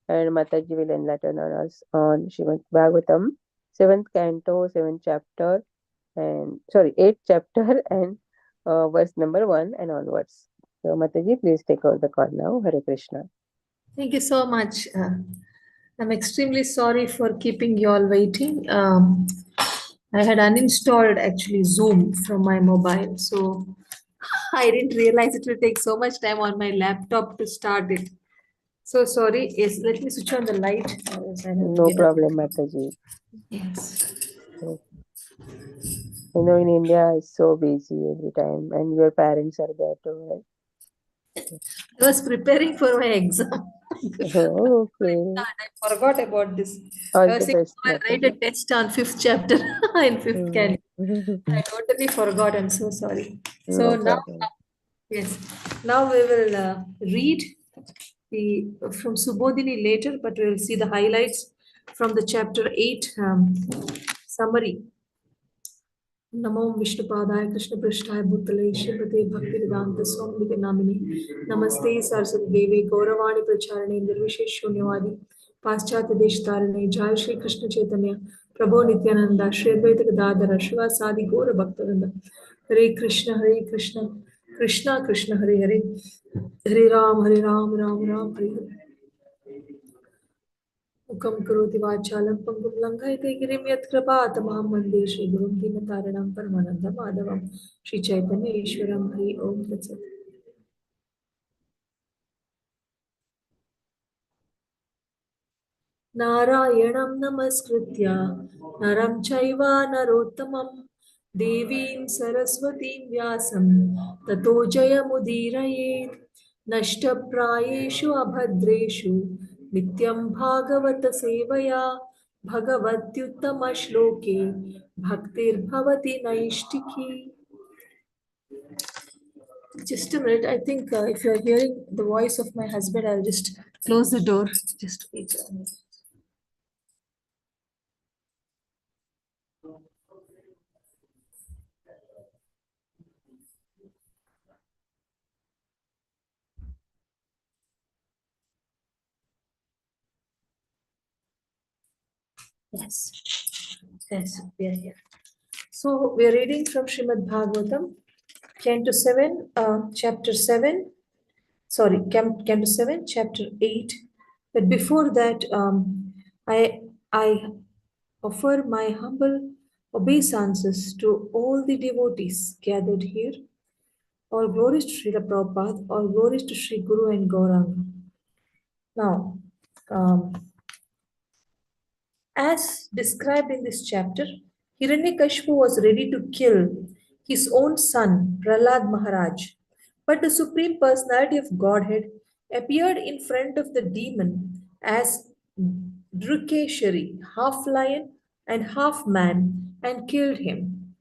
and Mataji will enlighten us on Srimad Bhagavatam, 7th canto, 7th chapter, and sorry, 8th chapter and verse number 1 and onwards. So Mataji, please take over the call now. Hare Krishna. Thank you so much. I'm extremely sorry for keeping you all waiting. I had uninstalled actually Zoom from my mobile, so I didn't realize it will take so much time on my laptop to start it. So sorry. Yes, let me switch on the light. Else I have to No get up. problem, Mataji. Yes. Yes. In India, it's so busy every time, and your parents are there too, right? I was preparing for my exam. Oh, okay. I forgot about this. I All was the thinking best, I'll write a Mataji. test on fifth chapter in fifth Mm. can. I totally forgot. I'm so sorry. So No now, problem. yes, now we will read the from Subodhini later, but we'll see the highlights from the chapter 8 summary. नमो विष्णुपादाय कृष्णपृष्ठाय भूतले श्रीमते भक्तिवेदांत स्वामी नामिने नमस्ते सरस्वती देवी गौरवाणी प्रचारणे निर्विशेष शून्यवादी पाश्चात्य देश तारणे जय श्री कृष्ण चैतन्य प्रभो नित्यानंद श्री अद्वैत गदाधर शिवासादि गौर भक्तवृंद हरे कृष्ण कृष्ण कृष्ण हरे हरे हरे राम राम राम हरे हरे मुखं करोति वाचालं पङ्गुं लङ्घयते गिरिं यत्कृपातमहं वन्दे श्रीगुरुं दीनतारिणं परमानन्दं माधवं श्रीचैतन्य ईश्वरं हरि ओं तत्सत् नारायणं नमस्कृत्य नरं चैव नरोत्तमं देवीं सरस्वतीं व्यासं ततो जयमुदीरयेत् नष्टप्रायेषु अभद्रेषु नित्यं भागवत सेवया भगवत्युत्तमश्लोके भक्तिर्भवति नैष्टिकी. Just a minute. I think if you're hearing the voice of my husband, I'll just close the door. Just wait a minute. Yes, yes, we are here. So we are reading from Srimad Bhagavatam, Canto 7, Chapter 7. Sorry, Canto 7, Chapter 8. But before that, I offer my humble obeisances to all the devotees gathered here. All glories to Srila Prabhupada, all glories to Sri Guru and Gauranga. Now, as described in this chapter, Hiranyakashipu was ready to kill his own son, Prahlad Maharaj. But the Supreme Personality of Godhead appeared in front of the demon as Drukeshari, half lion and half man, and killed him.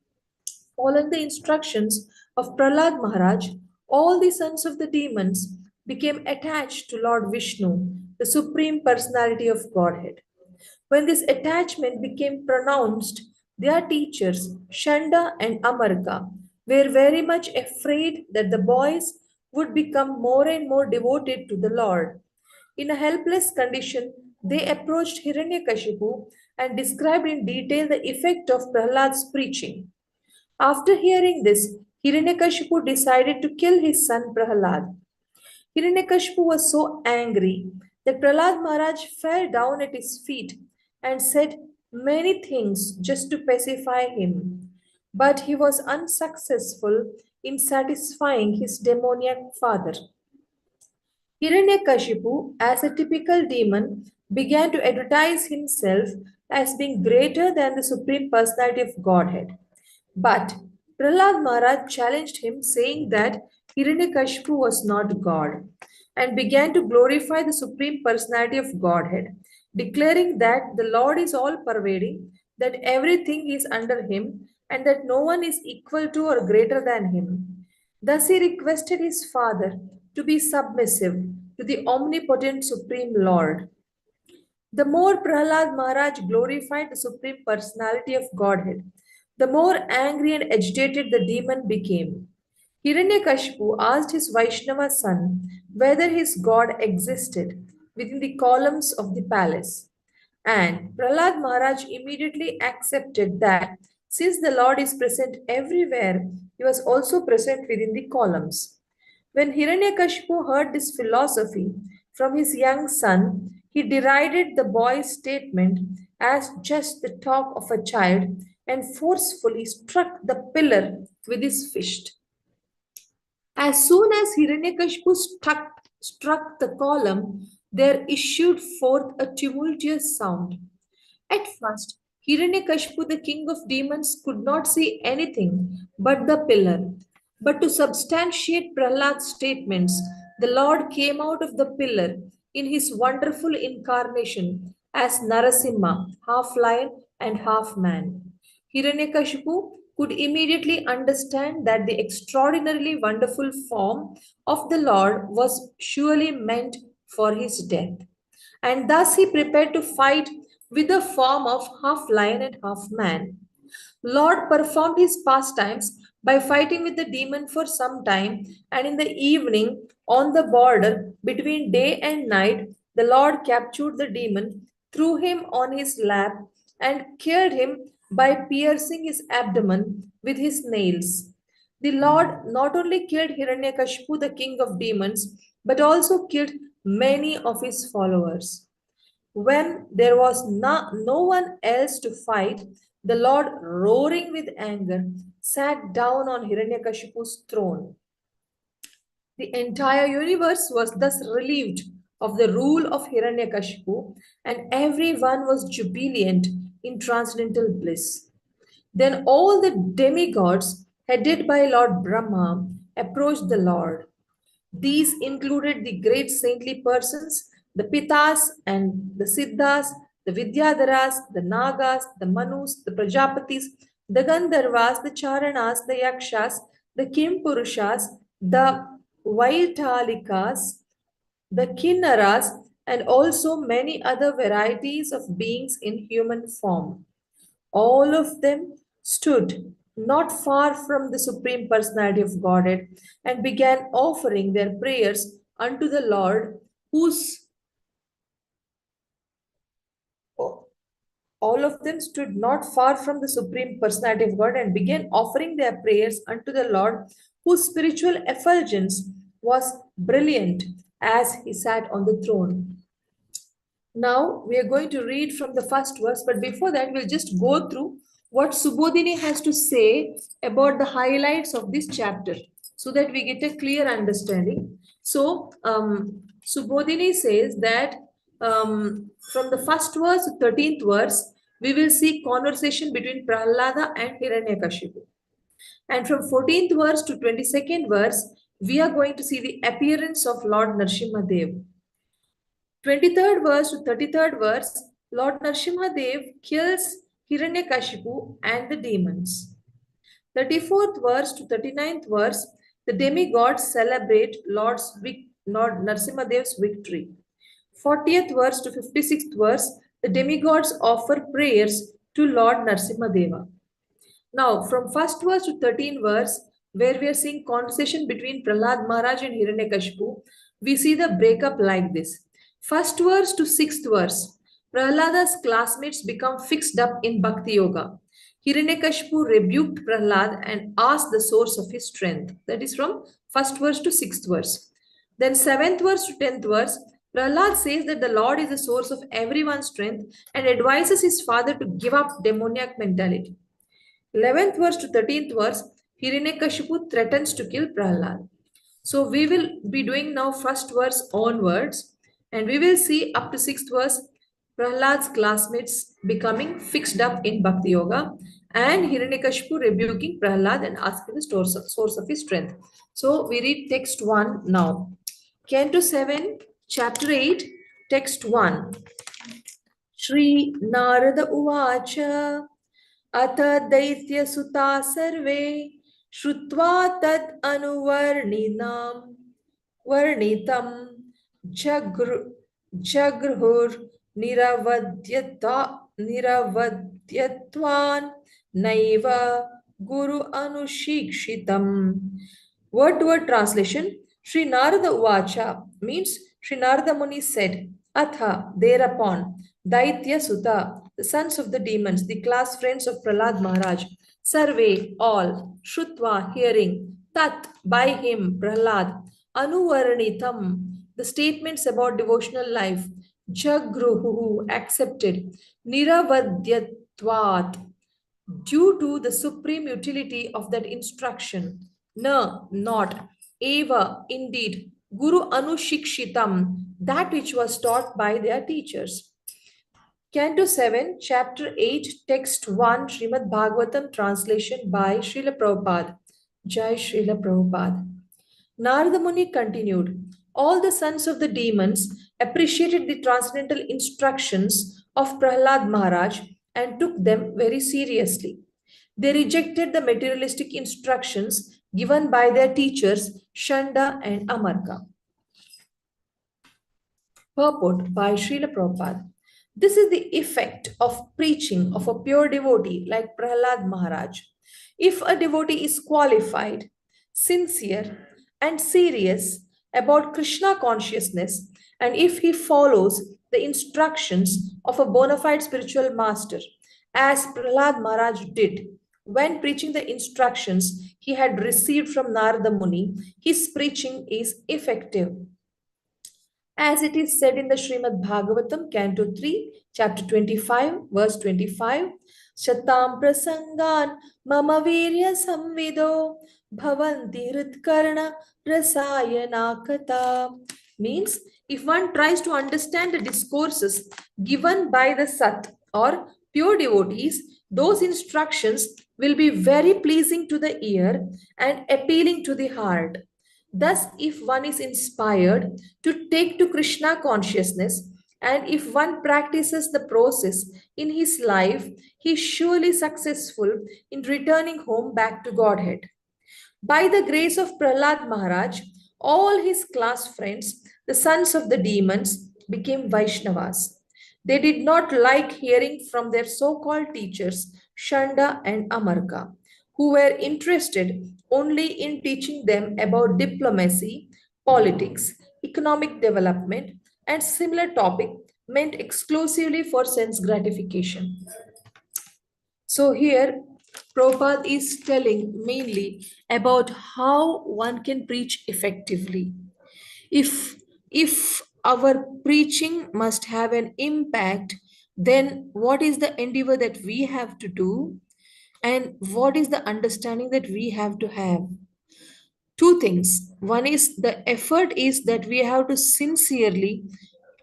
Following the instructions of Prahlad Maharaj, all the sons of the demons became attached to Lord Vishnu, the Supreme Personality of Godhead. When this attachment became pronounced, their teachers, Shanda and Amarka, were very much afraid that the boys would become more and more devoted to the Lord. In a helpless condition, they approached Hiranyakashipu and described in detail the effect of Prahlad's preaching. After hearing this, Hiranyakashipu decided to kill his son Prahlad. Hiranyakashipu was so angry that Prahlad Maharaj fell down at his feet and said many things just to pacify him. But he was unsuccessful in satisfying his demoniac father. Hiranyakashipu, as a typical demon, began to advertise himself as being greater than the Supreme Personality of Godhead. But Prahlad Maharaj challenged him, saying that Hiranyakashipu was not God, and began to glorify the Supreme Personality of Godhead, declaring that the Lord is all pervading, that everything is under him, and that no one is equal to or greater than him. Thus he requested his father to be submissive to the omnipotent Supreme Lord. The more Prahlad Maharaj glorified the Supreme Personality of Godhead, the more angry and agitated the demon became. Hiranyakashipu asked his Vaishnava son whether his God existed. within the columns of the palace. And Prahlad Maharaj immediately accepted that since the Lord is present everywhere, he was also present within the columns. When Hiranyakashipu heard this philosophy from his young son, he derided the boy's statement as just the talk of a child and forcefully struck the pillar with his fist. As soon as Hiranyakashipu struck the column, there issued forth a tumultuous sound. At first, Hiranyakashipu, the king of demons, could not see anything but the pillar. But to substantiate Prahlad's statements, the Lord came out of the pillar in his wonderful incarnation as Narasimha, half lion and half man. Hiranyakashipu could immediately understand that the extraordinarily wonderful form of the Lord was surely meant for his death. And thus he prepared to fight with the form of half lion and half man. Lord performed his pastimes by fighting with the demon for some time, and in the evening, on the border between day and night, the Lord captured the demon, threw him on his lap, and killed him by piercing his abdomen with his nails. The Lord not only killed Hiranyakashipu, the king of demons, but also killed many of his followers. When there was no one else to fight, the Lord, roaring with anger, sat down on Hiranyakashipu's throne. The entire universe was thus relieved of the rule of Hiranyakashipu, and everyone was jubilant in transcendental bliss. Then all the demigods, headed by Lord Brahma, approached the Lord. These included the great saintly persons, the Pitas and the Siddhas, the Vidyadharas, the Nagas, the Manus, the Prajapatis, the Gandharvas, the Charanas, the Yakshas, the Kimpurushas, the Vaitalikas, the Kinnaras, and also many other varieties of beings in human form. All of them stood not far from the Supreme Personality of Godhead and began offering their prayers unto the Lord, whose all of them stood not far from the Supreme Personality of God and began offering their prayers unto the Lord, whose spiritual effulgence was brilliant as he sat on the throne. Now we are going to read from the first verse, but before that, we'll just go through what Subodhini has to say about the highlights of this chapter so that we get a clear understanding. So, Subodhini says that from the first verse to 13th verse, we will see conversation between Prahlada and Hiranyakashipu. And from 14th verse to 22nd verse, we are going to see the appearance of Lord Narsimhadev. 23rd verse to 33rd verse, Lord Narsimhadev kills Hiranyakashipu and the demons. 34th verse to 39th verse, the demigods celebrate Lord Narsimhadev's victory. 40th verse to 56th verse, the demigods offer prayers to Lord Narsimhadeva. Now, from first verse to 13th verse, where we are seeing conversation between Prahlad Maharaj and Hiranyakashipu, we see the breakup like this. First verse to sixth verse, Prahlada's classmates become fixed up in Bhakti Yoga. Hiranyakashipu rebuked Prahlad and asked the source of his strength. That is from first verse to sixth verse. Then seventh verse to 10th verse, Prahlad says that the Lord is the source of everyone's strength and advises his father to give up demoniac mentality. 11th verse to 13th verse, Hiranyakashipu threatens to kill Prahlad. So we will be doing now first verse onwards, and we will see up to 6th verse, Prahlad's classmates becoming fixed up in Bhakti Yoga, and Hiranyakashipu rebuking Prahlad and asking the source of his strength. So we read text 1 now. Canto 7, chapter 8, text 1. Shri Narada Uvacha अथ दैत्यसुता सर्वे श्रुत्वा तत् अनुवर्णिनां वर्णितं जगृहुर्निरवध्यत्वान् नैव गुरु अनुशिक्षितम्. Word to word translation, Sri Narada Uvacha means Sri Narada Muni said, Atha, thereupon, Daitya Sutta, the sons of the demons, the class friends of Prahlad Maharaj, Sarve, all, Shrutva, hearing, Tat, by him, Prahlad, Anuvaranitam, the statements about devotional life, Jagruhu, accepted, Niravadyatvat, due to the supreme utility of that instruction. Na, not. Eva, indeed. Guru Anushikshitam, that which was taught by their teachers. Canto 7, Chapter 8, Text 1, Srimad Bhagavatam, translation by Srila Prabhupada. Jai Srila Prabhupada. Narada Muni continued, all the sons of the demons appreciated the transcendental instructions of Prahlad Maharaj and took them very seriously. They rejected the materialistic instructions given by their teachers Shanda and Amarka. Purport by Srila Prabhupada. This is the effect of preaching of a pure devotee like Prahlad Maharaj. If a devotee is qualified, sincere, and serious about Krishna consciousness, and if he follows the instructions of a bona fide spiritual master, as Prahlad Maharaj did, when preaching the instructions he had received from Narada Muni, his preaching is effective. As it is said in the Srimad Bhagavatam, Canto 3, Chapter 25, verse 25, Shatam prasangan mama virya samvido bhavanti hritkarna rasayanakata. Means, if one tries to understand the discourses given by the Sat or pure devotees, those instructions will be very pleasing to the ear and appealing to the heart. Thus, if one is inspired to take to Krishna consciousness, and if one practices the process in his life, he is surely successful in returning home back to Godhead. By the grace of Prahlad Maharaj, all his class friends, the sons of the demons, became Vaishnavas. They did not like hearing from their so called teachers, Shanda and Amarka, who were interested only in teaching them about diplomacy, politics, economic development, and similar topic meant exclusively for sense gratification. So here, Prabhupada is telling mainly about how one can preach effectively. If our preaching must have an impact, then what is the endeavor that we have to do, and what is the understanding that we have to have? Two things. One is the effort is that we have to sincerely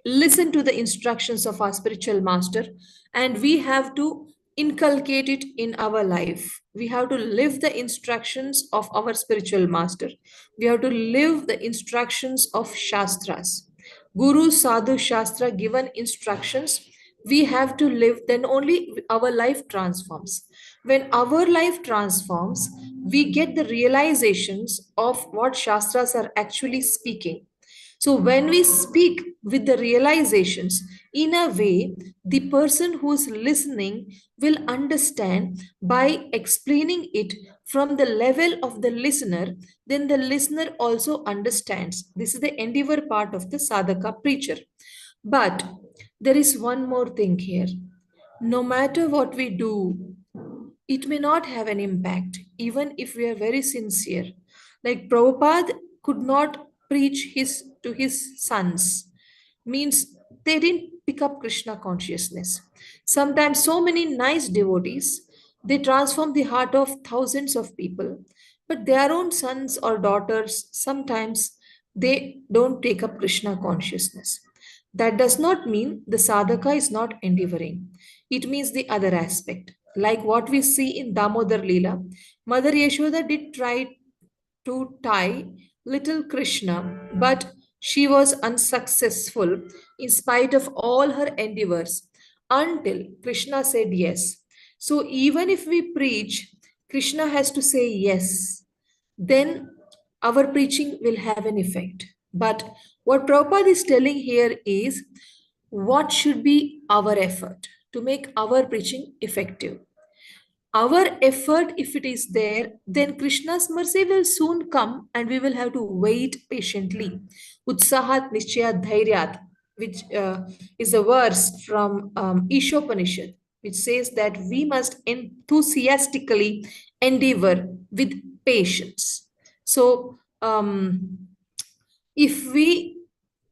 listen to the instructions of our spiritual master, and we have to inculcate it in our life. We have to live the instructions of our spiritual master. We have to live the instructions of Shastras. Guru, Sadhu, Shastra given instructions, we have to live, then only our life transforms. When our life transforms, we get the realizations of what Shastras are actually speaking. So, when we speak with the realizations, in a way, the person who is listening will understand by explaining it from the level of the listener, then the listener also understands. This is the endeavor part of the sadhaka preacher. But there is one more thing here. No matter what we do, it may not have an impact, even if we are very sincere. Like Prabhupada could not preach his to his sons, means they didn't pick up Krishna consciousness. Sometimes so many nice devotees, they transform the heart of thousands of people, but their own sons or daughters sometimes they don't take up Krishna consciousness. That does not mean the sadhaka is not endeavoring. It means the other aspect. Like what we see in Damodar Leela, Mother Yashoda did try to tie little Krishna, but she was unsuccessful in spite of all her endeavors until Krishna said yes. So even if we preach, Krishna has to say yes, then our preaching will have an effect. But what Prabhupada is telling here is what should be our effort to make our preaching effective. Our effort, if it is there, then Krishna's mercy will soon come and we will have to wait patiently. Utsahat Nischayat Dhairyat. which is a verse from Ishopanishad, which says that we must enthusiastically endeavor with patience. So, if we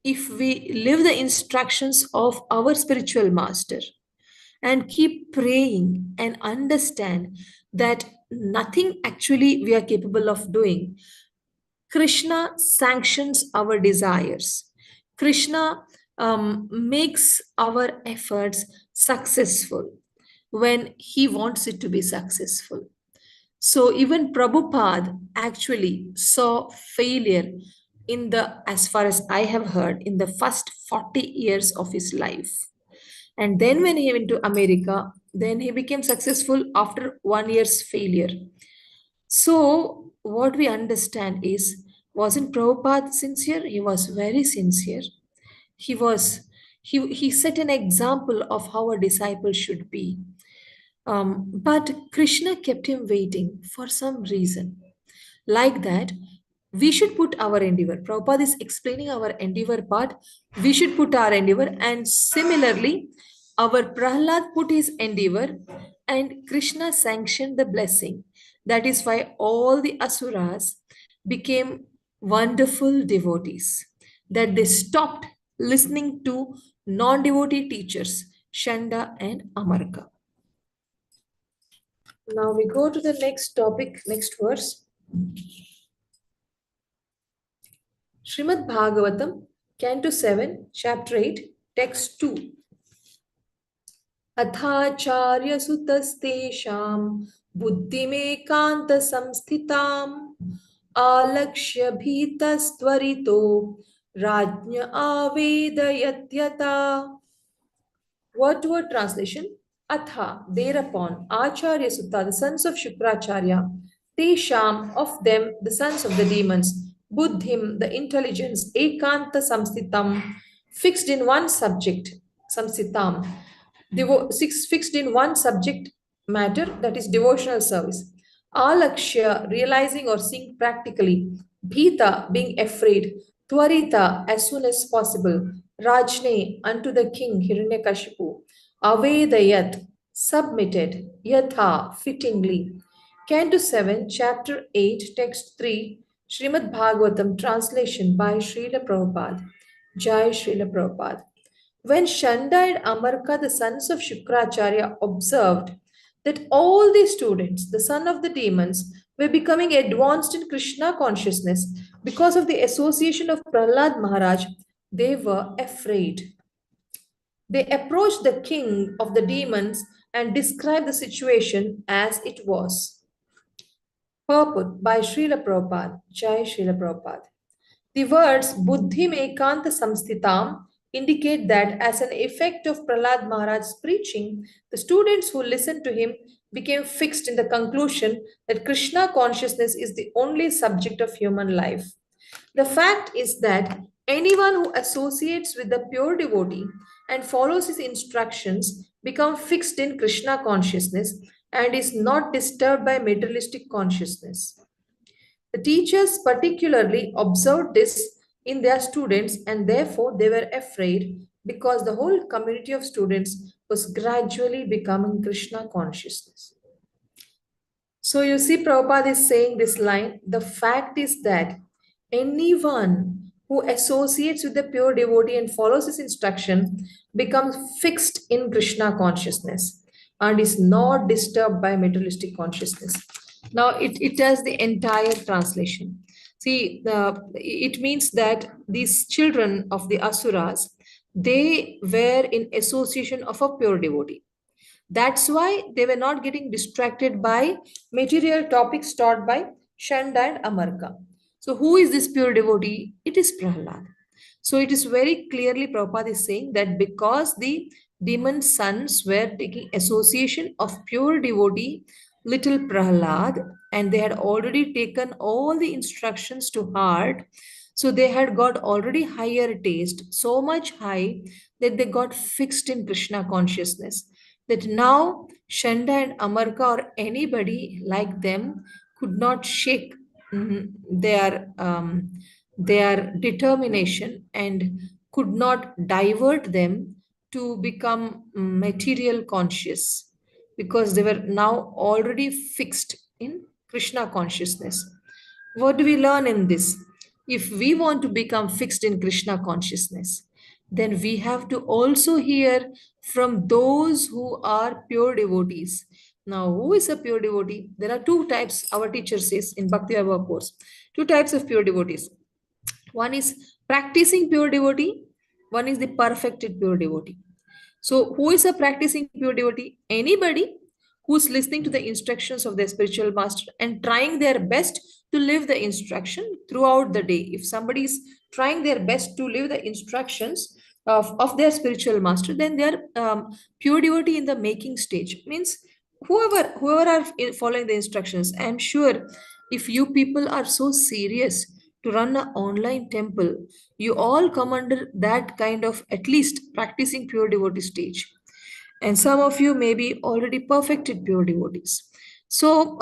live the instructions of our spiritual master and keep praying and understand that nothing actually we are capable of doing, Krishna sanctions our desires. Krishna makes our efforts successful when he wants it to be successful. So even Prabhupada actually saw failure in the, as far as I have heard, in the first 40 years of his life. And then when he went to America, then he became successful after 1 year's failure. So, what we understand is, wasn't Prabhupada sincere? He was very sincere. He was he set an example of how a disciple should be. But Krishna kept him waiting for some reason. Like that, we should put our endeavor. Prabhupada is explaining our endeavor part. We should put our endeavor, and similarly, our Prahlad put his endeavor, and Krishna sanctioned the blessing. That is why all the asuras became wonderful devotees. That they stopped listening to non-devotee teachers, Shanda and Amarka. Now we go to the next topic, next verse. Srimad Bhagavatam, Canto 7, Chapter 8, Text 2. अथाचार्यसुतस्तेषां बुद्धिमेकान्तसंस्थिताम् आलक्ष्य भीतस्त्वरितो राज्ञ आवेदयत्यथा. Word translation. Atha, thereupon, Acharya Sutta, the sons of Shukracharya, Tesham, of them, the sons of the demons, Buddhim, the intelligence, Ekanta Samstitam, fixed in one subject, Samstitam, fixed in one subject matter, that is devotional service. Alakshya, realizing or seeing practically. Bhita, being afraid. Twarita, as soon as possible. Rajne, unto the king Hiranyakashipu. Avedayat, submitted. Yatha, fittingly. Canto 7, Chapter 8, Text 3, Srimad Bhagavatam, translation by Srila Prabhupada. Jai Srila Prabhupada. When Shanda and Amarka, the sons of Shukracharya, observed that all the students, the son of the demons, were becoming advanced in Krishna consciousness because of the association of Prahlad Maharaj, they were afraid. They approached the king of the demons and described the situation as it was. Purport by Srila Prabhupada, Jai Srila Prabhupada. The words Buddhim Ekanta Samsthitam indicate that as an effect of Prahlad Maharaj's preaching, the students who listened to him became fixed in the conclusion that Krishna consciousness is the only subject of human life. The fact is that anyone who associates with the pure devotee and follows his instructions become fixed in Krishna consciousness and is not disturbed by materialistic consciousness. The teachers particularly observed this in their students and therefore they were afraid because the whole community of students was gradually becoming Krishna consciousness. So you see, Prabhupada is saying this line, the fact is that anyone who associates with the pure devotee and follows his instruction becomes fixed in Krishna consciousness and is not disturbed by materialistic consciousness. Now it does the entire translation. See, it means that these children of the Asuras, they were in association of a pure devotee. That's why they were not getting distracted by material topics taught by Shanda and Amarka. So, who is this pure devotee? It is Prahlad. So, it is very clearly Prabhupada is saying that because the demon sons were taking association of pure devotee, little Prahlad, and they had already taken all the instructions to heart. So, they had got already higher taste, so much high that they got fixed in Krishna consciousness that now Shanda and Amarka or anybody like them could not shake their determination and could not divert them to become material conscious because they were now already fixed in Krishna consciousness. What do we learn in this? If we want to become fixed in Krishna consciousness, then we have to also hear from those who are pure devotees. Now, who is a pure devotee? There are two types, our teacher says in Bhakti Yoga course. Two types of pure devotees. One is practicing pure devotee, one is the perfected pure devotee. So, who is a practicing pure devotee? Anybody who's listening to the instructions of their spiritual master and trying their best to live the instruction throughout the day. If somebody is trying their best to live the instructions of their spiritual master, then they are pure devotee in the making stage. Means whoever are following the instructions, I am sure if you people are so serious to run an online temple, you all come under that kind of at least practicing pure devotee stage. And some of you may be already perfected pure devotees. So,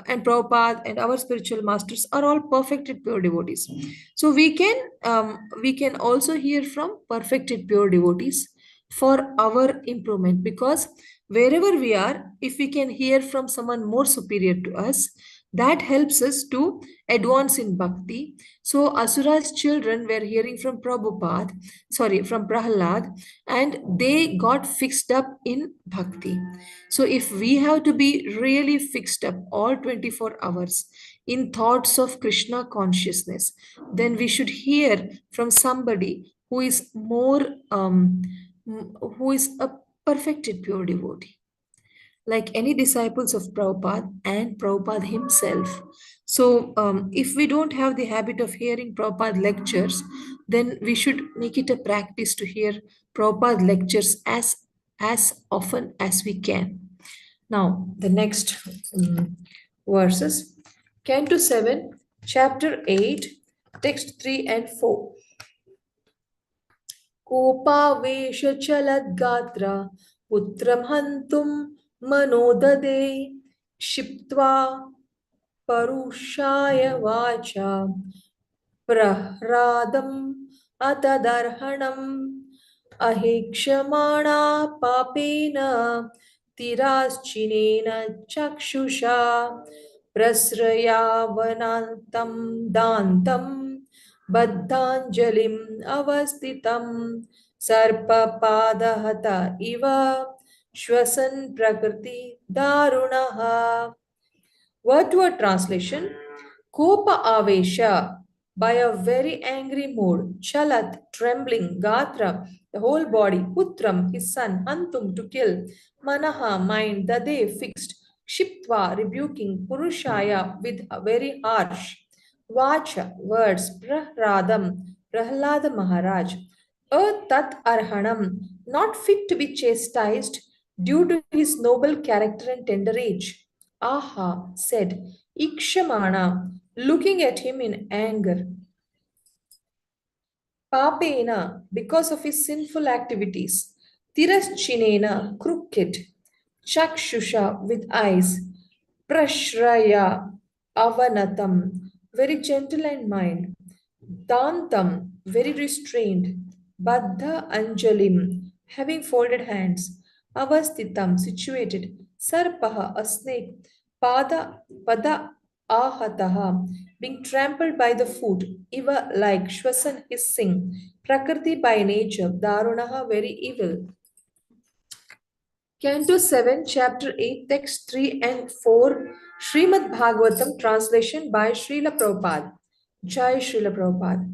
and Prabhupada and our spiritual masters are all perfected pure devotees. So we can also hear from perfected pure devotees for our improvement, because wherever we are, if we can hear from someone more superior to us, that helps us to advance in bhakti. So Asura's children were hearing from Prabhupada, sorry, from Prahlad, and they got fixed up in bhakti. So if we have to be really fixed up all 24 hours in thoughts of Krishna consciousness, then we should hear from somebody who is more who is a perfected pure devotee, like any disciples of Prabhupada and Prabhupada himself. So, if we don't have the habit of hearing Prabhupada lectures, then we should make it a practice to hear Prabhupada lectures as often as we can. Now, the next verses, Canto 7, Chapter 8, Text 3 and 4. कोपावेशचलद्गात्रा पुत्रं हन्तुं मनोददे क्षिप्त्वा परुषाय वाचा प्रह्रादम् अतदर्हणम् अहेक्षमाणा पापेन तिराश्चिनेन चक्षुषा प्रस्रयावनान्तं दान्तं बद्धाञ्जलिम् अवस्थितं सर्पपादहत इव श्वसन् प्रकृति दारुणः. Word to word translation: Kopa Avesha, by a very angry mood, Chalat, trembling, Gatra, the whole body, Putram, his son, Hantum, to kill, Manaha, mind, Dade, fixed, Kshiptva, rebuking, Purushaya, with a very harsh, Vacha, words, Prahradam, Prahlada Maharaj, Tat Arhanam, not fit to be chastised due to his noble character and tender age. Aha, said Ikshamana, looking at him in anger. Papena, because of his sinful activities. Tiraschinena, crooked. Chakshusha, with eyes. Prashraya, avanatam, very gentle and mild. Dantam, very restrained. Baddha Anjalim, having folded hands. Avastitam, situated. Sarpaha, a snake. Pada ahataha, being trampled by the foot. Iva, like Shwasan, hissing. Prakriti, by nature. Darunaha, very evil. Canto 7, Chapter 8, Text 3 and 4, Srimad Bhagvatam, translation by Srila Prabhupada. Jai Srila Prabhupada.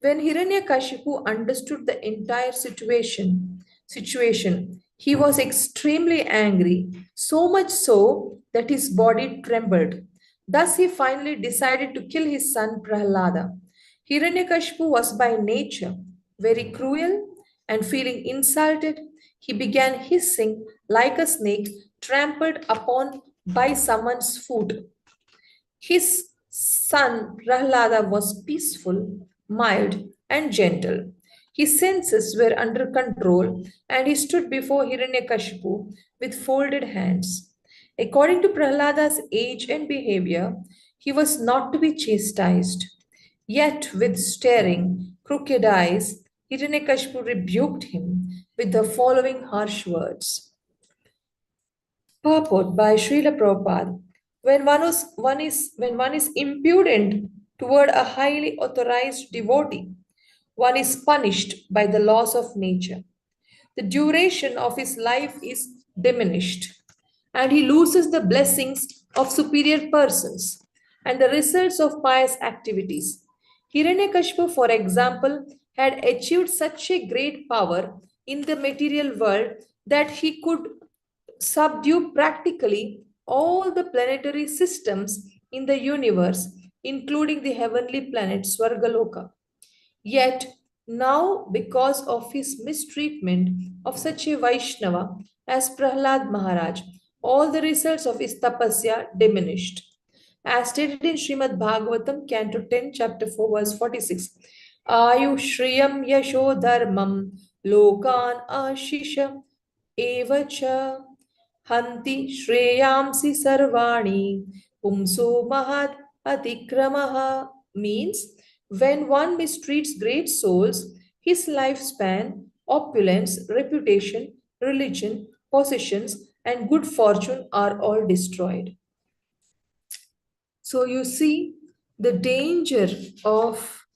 When Hiranyakashipu understood the entire situation, he was extremely angry, so much so that his body trembled. Thus, he finally decided to kill his son Prahlada. Hiranyakashipu was by nature very cruel, and feeling insulted, he began hissing like a snake trampled upon by someone's foot. His son Prahlada was peaceful, mild, and gentle. His senses were under control, and he stood before Hiranyakashipu with folded hands. According to Prahlada's age and behavior, he was not to be chastised. Yet, with staring, crooked eyes, Hiranyakashipu rebuked him with the following harsh words. Purport by Srila Prabhupada. When one is impudent toward a highly authorized devotee, one is punished by the laws of nature. The duration of his life is diminished, and he loses the blessings of superior persons and the results of pious activities. Hiranyakashipu, for example, had achieved such a great power in the material world that he could subdue practically all the planetary systems in the universe, including the heavenly planet Swargaloka. Yet, now, because of his mistreatment of such a Vaishnava as Prahlad Maharaj, all the results of his tapasya diminished. As stated in Srimad Bhagvatam, Canto 10, Chapter 4, verse 46, Ayushriyam Yasho Dharmam Lokan Ashisha Evacha Hanti Shreyamsi Sarvani Pumso Mahad Atikramaha means when one mistreats great souls, his lifespan, opulence, reputation, religion, possessions, and good fortune are all destroyed. So you see the danger of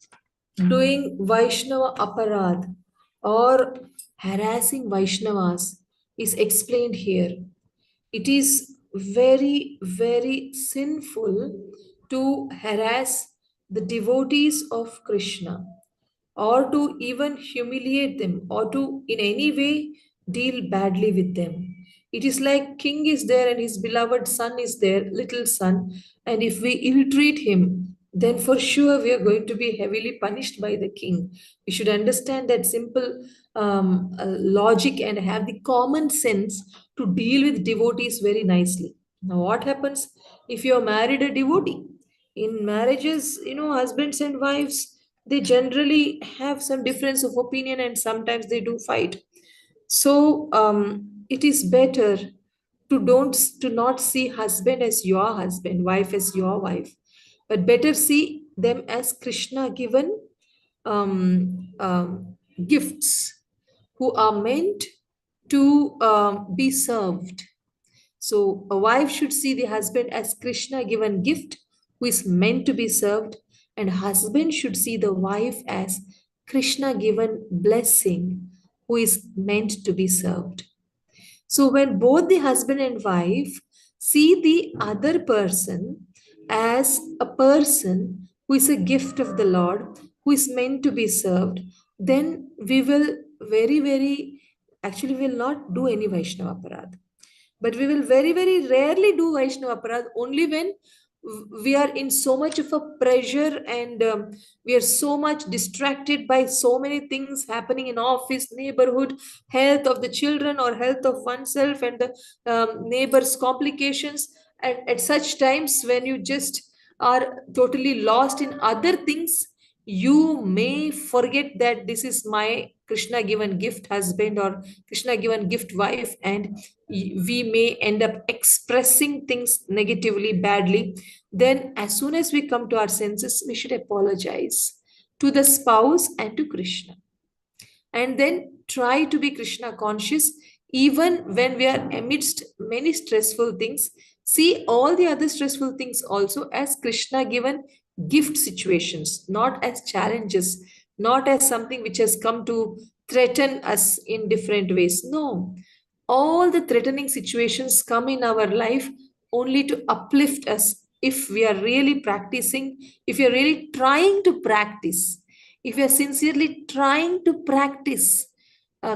doing Vaishnava aparad or harassing Vaishnavas is explained here. It is very, very sinful to harass the devotees of Krishna or to even humiliate them or to in any way deal badly with them. It is like king is there and his beloved son is there, little son, and if we ill-treat him, then for sure we are going to be heavily punished by the king. We should understand that simple logic and have the common sense to deal with devotees very nicely. Now, what happens if you are married a devotee? In marriages, husbands and wives, they generally have some difference of opinion and sometimes they do fight. So it is better to not see husband as your husband, wife as your wife, but better see them as Krishna given gifts who are meant to be served. So a wife should see the husband as Krishna given gift who is meant to be served, and husband should see the wife as Krishna given blessing who is meant to be served. So when both the husband and wife see the other person as a person who is a gift of the Lord, who is meant to be served, then we will very, very actually will not do any Vaishnava Aparadha. But we will very, very rarely do Vaishnava Aparadh only when we are in so much of a pressure and we are so much distracted by so many things happening in office, neighborhood, health of the children or health of oneself and the neighbors' complications. And at such times when you just are totally lost in other things, you may forget that this is my Krishna given gift husband or Krishna given gift wife, and we may end up expressing things negatively, badly. Then, as soon as we come to our senses, we should apologize to the spouse and to Krishna. And then try to be Krishna conscious even when we are amidst many stressful things. See all the other stressful things also as Krishna given gift situations, not as challenges, not as something which has come to threaten us in different ways. No, all the threatening situations come in our life only to uplift us if we are really practicing, if we are really trying to practice, if we are sincerely trying to practice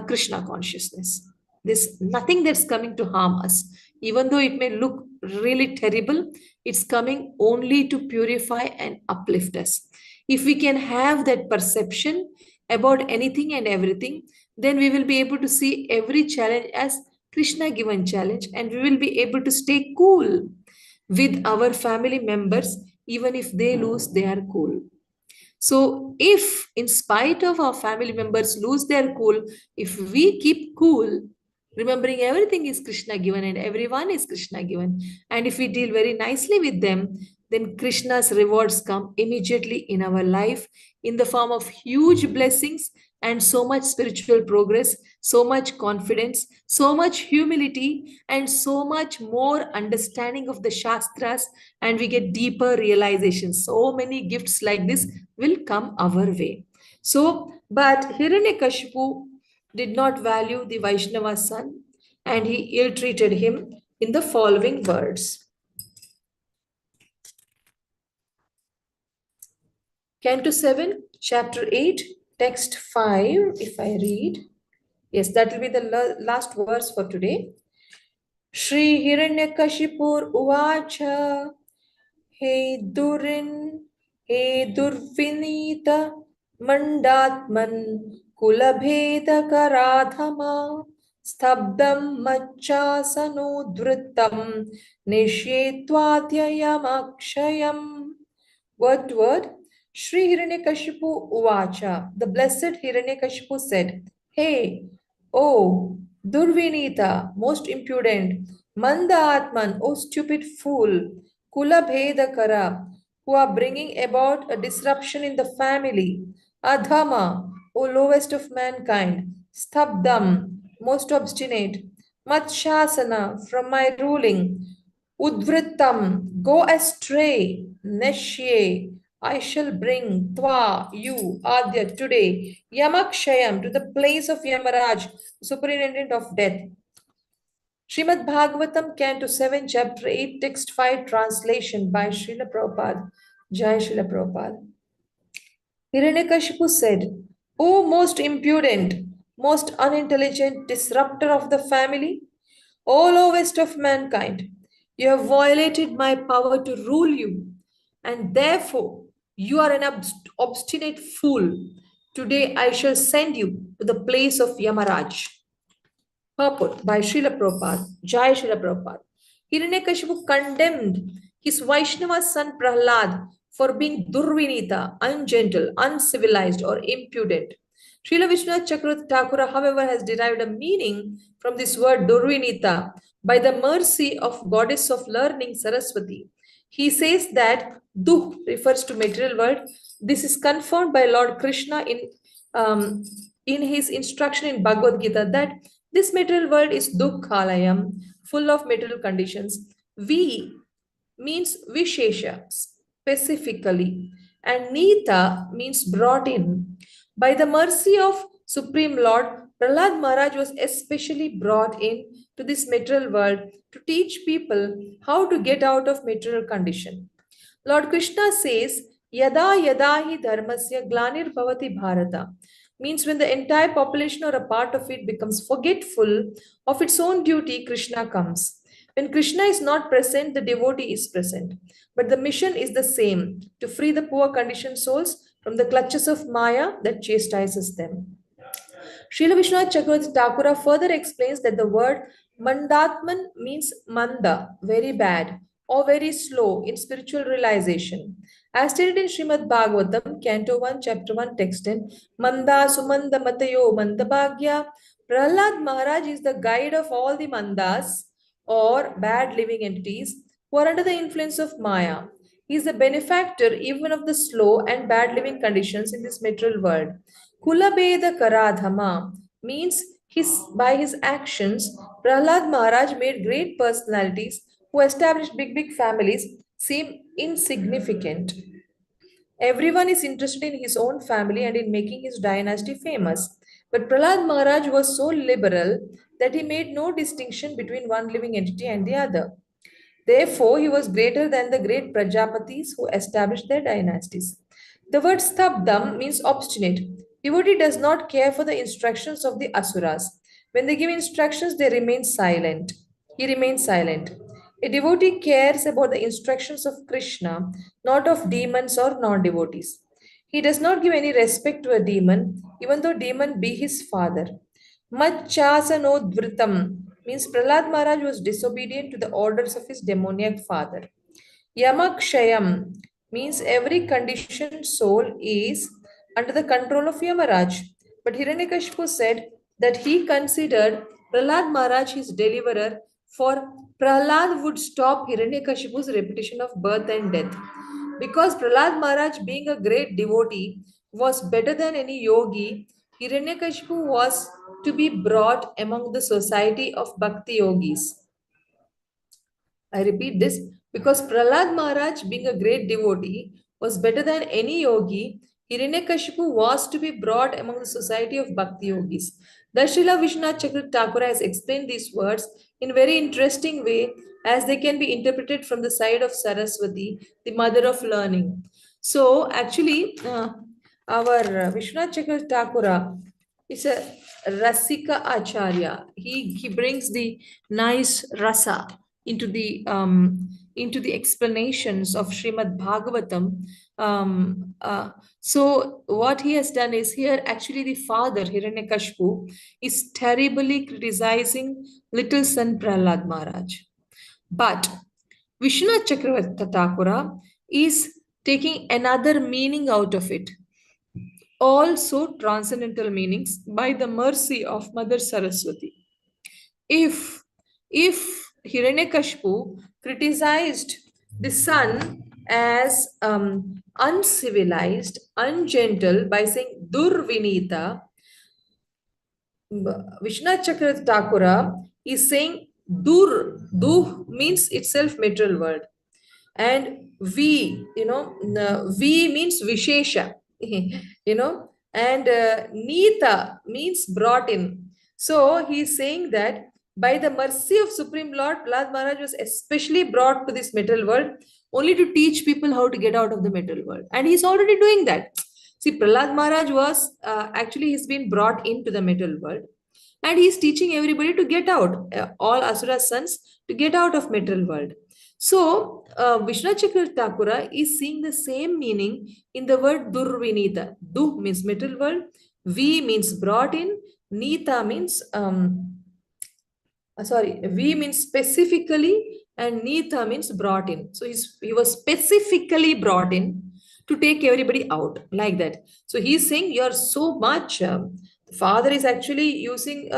Krishna consciousness. There's nothing that's coming to harm us. Even though it may look really terrible, it's coming only to purify and uplift us. If we can have that perception about anything and everything, then we will be able to see every challenge as Krishna given challenge, and we will be able to stay cool with our family members. Even if they lose, they are cool. So, if in spite of our family members lose their cool, if we keep cool, remembering everything is Krishna given and everyone is Krishna given, and if we deal very nicely with them, then Krishna's rewards come immediately in our life in the form of huge blessings and so much spiritual progress, so much confidence, so much humility, and so much more understanding of the Shastras, and we get deeper realizations. So many gifts like this will come our way. So, but Hiranyakashipu did not value the Vaishnava son and he ill treated him in the following words. Canto 7, chapter 8, text 5, if I read. Yes, that will be the last verse for today. Shri Hiranyakashipur Uvacha He Durin He Durvinita Mandatman Kulabheda Karadhama Stabdam Machasanudvritam Nishetvatyayam. Word. Shri Hiranyakashipu Uvacha. The blessed Hiranyakashipu said, Hey, oh, Durvinita, most impudent, Manda Atman, oh stupid fool, Kula Bheda Kara, who are bringing about a disruption in the family, Adhama, O lowest of mankind, Stabdam, most obstinate, Matshasana, from my ruling, Udvritam, go astray, Neshye, I shall bring Twa, you, Adya, today, Yamakshayam, to the place of Yamaraj, superintendent of death. Srimad Bhagvatam, Canto 7, Chapter 8, Text 5, translation by Srila Prabhupada. Jai Srila Prabhupada. Hiranyakashipu said, O most impudent, most unintelligent disruptor of the family, O lowest of mankind, you have violated my power to rule you, and therefore you are an obstinate fool. Today I shall send you to the place of Yamaraj. Purport by Srila Prabhupada, Jai Srila Prabhupada. Hiranyakashipu condemned his Vaishnava son Prahlad for being Durvinita, ungentle, uncivilized, or impudent. Srila Vishwanath Chakravarti Thakura, however, has derived a meaning from this word Durvinita by the mercy of goddess of learning Saraswati. He says that Dukh refers to material world. This is confirmed by Lord Krishna in his instruction in Bhagavad Gita that this material world is dukkhalayam, full of material conditions. Vi means vishesha, specifically, and nita means brought in. By the mercy of Supreme Lord, Prahlad Maharaj was especially brought in to this material world to teach people how to get out of material condition. Lord Krishna says, Yada yada hi dharmasya glanir bhavati bharata, means when the entire population or a part of it becomes forgetful of its own duty, Krishna comes. When Krishna is not present, the devotee is present. But the mission is the same, to free the poor conditioned souls from the clutches of Maya that chastises them. Srila Vishwanath Chakravarti Thakura further explains that the word Mandatman means manda, very bad, or very slow in spiritual realization. As stated in Srimad Bhagavatam, Canto 1, Chapter 1, Text 10, Manda Sumanda Matayo Mandabhagya, Prahlad Maharaj is the guide of all the mandas or bad living entities who are under the influence of Maya. He is the benefactor even of the slow and bad living conditions in this material world. Kulabeda Karadhama means by his actions, Prahlad Maharaj made great personalities who established big families seem insignificant. Everyone is interested in his own family and in making his dynasty famous. But Prahlad Maharaj was so liberal that he made no distinction between one living entity and the other. Therefore, he was greater than the great Prajapatis who established their dynasties. The word stabdam means obstinate. Devotee does not care for the instructions of the asuras. When they give instructions, they remain silent. He remains silent. A devotee cares about the instructions of Krishna, not of demons or non-devotees. He does not give any respect to a demon, even though demon be his father. Machasanodvritam means Prahlad Maharaj was disobedient to the orders of his demoniac father. Yamakshayam means every conditioned soul is under the control of Yamaraj. But Hiranyakashipu said that he considered Prahlad Maharaj his deliverer For Prahlad would stop Hiranyakashipu's repetition of birth and death. Because Prahlad Maharaj, being a great devotee, was better than any yogi, Hiranyakashipu was to be brought among the society of Bhakti yogis. I repeat this because Prahlad Maharaj, being a great devotee, was better than any yogi. Hiranyakashipu was to be brought among the society of Bhakti yogis. Darshila Vishwanath Chakra Thakur has explained these words in a very interesting way as they can be interpreted from the side of Saraswati, the mother of learning. So, actually, our Vishwanath Chakra Thakura is a Rasika Acharya. He brings the nice rasa into the explanations of Srimad Bhagavatam. So what he has done is here actually the father Hiranyakashpu is terribly criticizing little son Prahlad Maharaj. But Vishwanath Chakravarti Thakura is taking another meaning out of it, also transcendental meanings by the mercy of Mother Saraswati. If Hiranyakashipu criticized the son as uncivilized, ungentle by saying Durvinita, Vishwanath Chakravarti Thakura is saying Dur means itself material word, and V means Vishesha, and Nita means brought in. So he's saying that by the mercy of Supreme Lord, Prahlad Maharaj was especially brought to this material world only to teach people how to get out of the material world, and he's already doing that. See, Prahlad Maharaj was actually he's been brought into the material world, and he's teaching everybody to get out, all Asura's sons to get out of material world. So, Vishnu Chakra Thakura is seeing the same meaning in the word Durvinita. Du means material world, Vi means brought in, Nita means V means specifically, and Nita means brought in. So he was specifically brought in to take everybody out like that. So he's saying you're so much. The father is actually using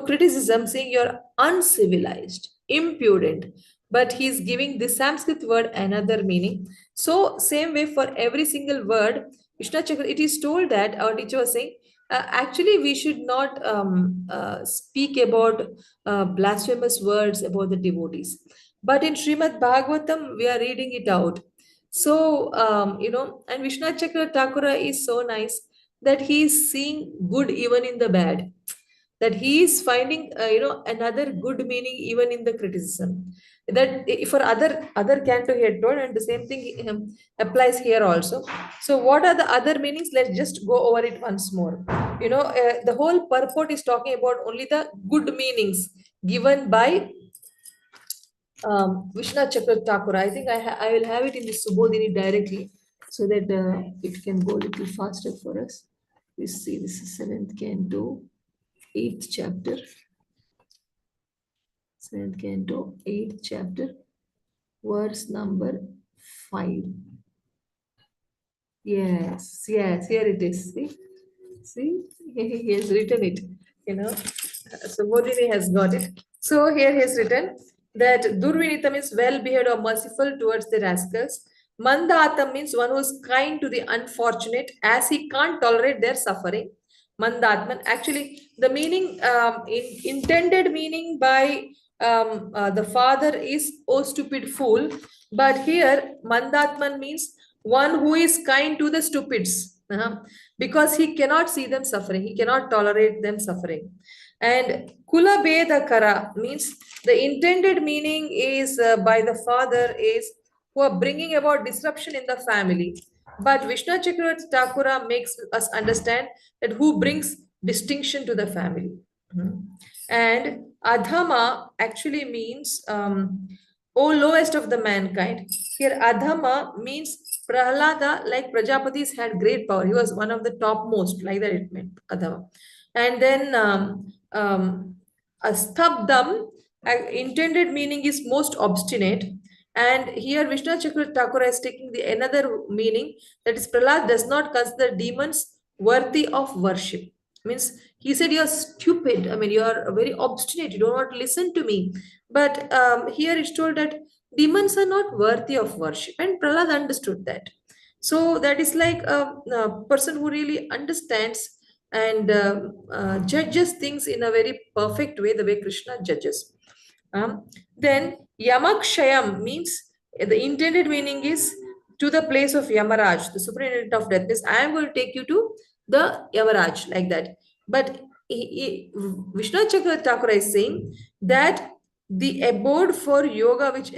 criticism, saying you're uncivilized, impudent. But he's giving this Sanskrit word another meaning. So same way for every single word, Vishnu Chakra, it is told that our teacher was saying actually, we should not speak about blasphemous words about the devotees. But in Srimad Bhagavatam, we are reading it out. So, and Vishnu Chakra Thakura is so nice that he is seeing good even in the bad. That he is finding, another good meaning even in the criticism. That for other canto he had told, and the same thing applies here also. So, what are the other meanings? Let's just go over it once more. The whole purport is talking about only the good meanings given by Vishnu Chakra Thakura. I think I will have it in the Subodhini directly so that it can go a little faster for us. We see this is 7th canto, 8th chapter. 7th canto, 8th chapter, verse number 5. Yes, here it is. See, he has written it, So Bodhini has got it. So here he has written that Durvinita means well-behaved or merciful towards the rascals. Mandatam means one who is kind to the unfortunate as he can't tolerate their suffering. Mandatman, actually, the meaning, intended meaning by the father is, oh stupid fool. But here, Mandatman means one who is kind to the stupids. Because he cannot see them suffering, he cannot tolerate them suffering. And Kula Beda Kara means the intended meaning is by the father is who are bringing about disruption in the family. But Vishnu Chakravarti Thakura makes us understand that who brings distinction to the family. And Adhama actually means O lowest of the mankind. Here Adhama means Prahlada, like Prajapatis, had great power. He was one of the topmost, like that it meant Adhama. And then Astabdam, intended meaning is most obstinate. And here Vishnu Chakra Thakura is taking the another meaning, that is Prahlad does not consider demons worthy of worship. Means He said, "You're stupid. I mean, you're very obstinate. You don't want to listen to me." But here it's told that demons are not worthy of worship, and Prahlad understood that. So that is like a person who really understands and judges things in a very perfect way, the way Krishna judges. Then Yamakshayam means the intended meaning is to the place of Yamaraj, the superintendent of death. Means I am going to take you to the Yamaraj, like that. But Vishnu Chakra Thakura is saying that the abode for yoga, which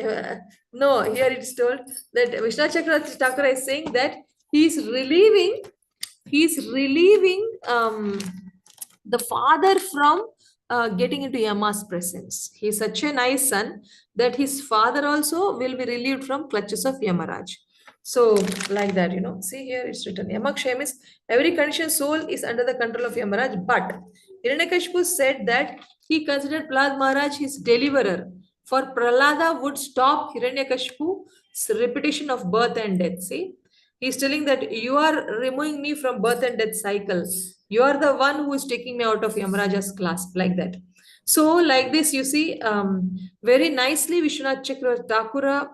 no, here it's told that Vishnu Chakra Thakura is saying that he's relieving the father from getting into Yama's presence. He's such a nice son that his father also will be relieved from clutches of Yamaraj. So, like that, see here it's written Yamakshayam is every conditioned soul is under the control of Yamaraj, but Hiranyakashipu said that he considered Prahlad Maharaj his deliverer. For Prahlada would stop Hiranyakashipu's repetition of birth and death. See, he's telling that you are removing me from birth and death cycle. You are the one who is taking me out of Yamaraja's clasp, like that. So, like this, you see, very nicely, Vishwanath Chakra Thakura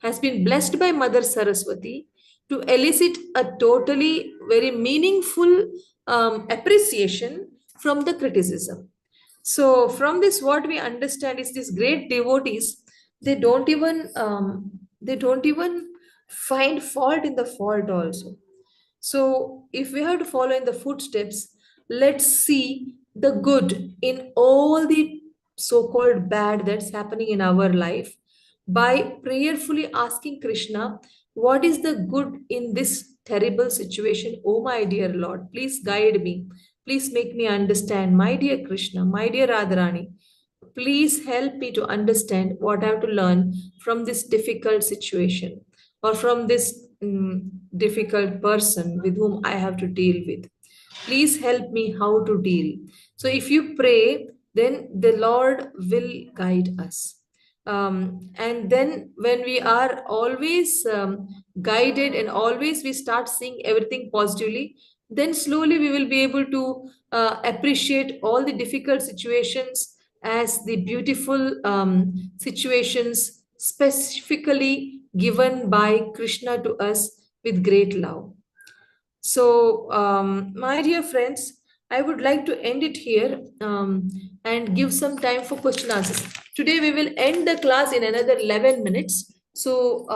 has been blessed by Mother Saraswati to elicit a totally very meaningful appreciation from the criticism. So, from this, what we understand is these great devotees, they don't even find fault in the fault also. So, if we have to follow in the footsteps, let's see the good in all the so called bad that's happening in our life by prayerfully asking Krishna, what is the good in this terrible situation? Oh, my dear Lord, please guide me. Please make me understand, my dear Krishna, my dear Radharani. Please help me to understand what I have to learn from this difficult situation or from this difficult person with whom I have to deal with. Please help me how to deal. So, if you pray, then the Lord will guide us. And then, when we are always guided and always we start seeing everything positively, then slowly we will be able to appreciate all the difficult situations as the beautiful situations specifically given by Krishna to us with great love. So, my dear friends, I would like to end it here and give some time for question answers. Today, we will end the class in another 11 minutes. So,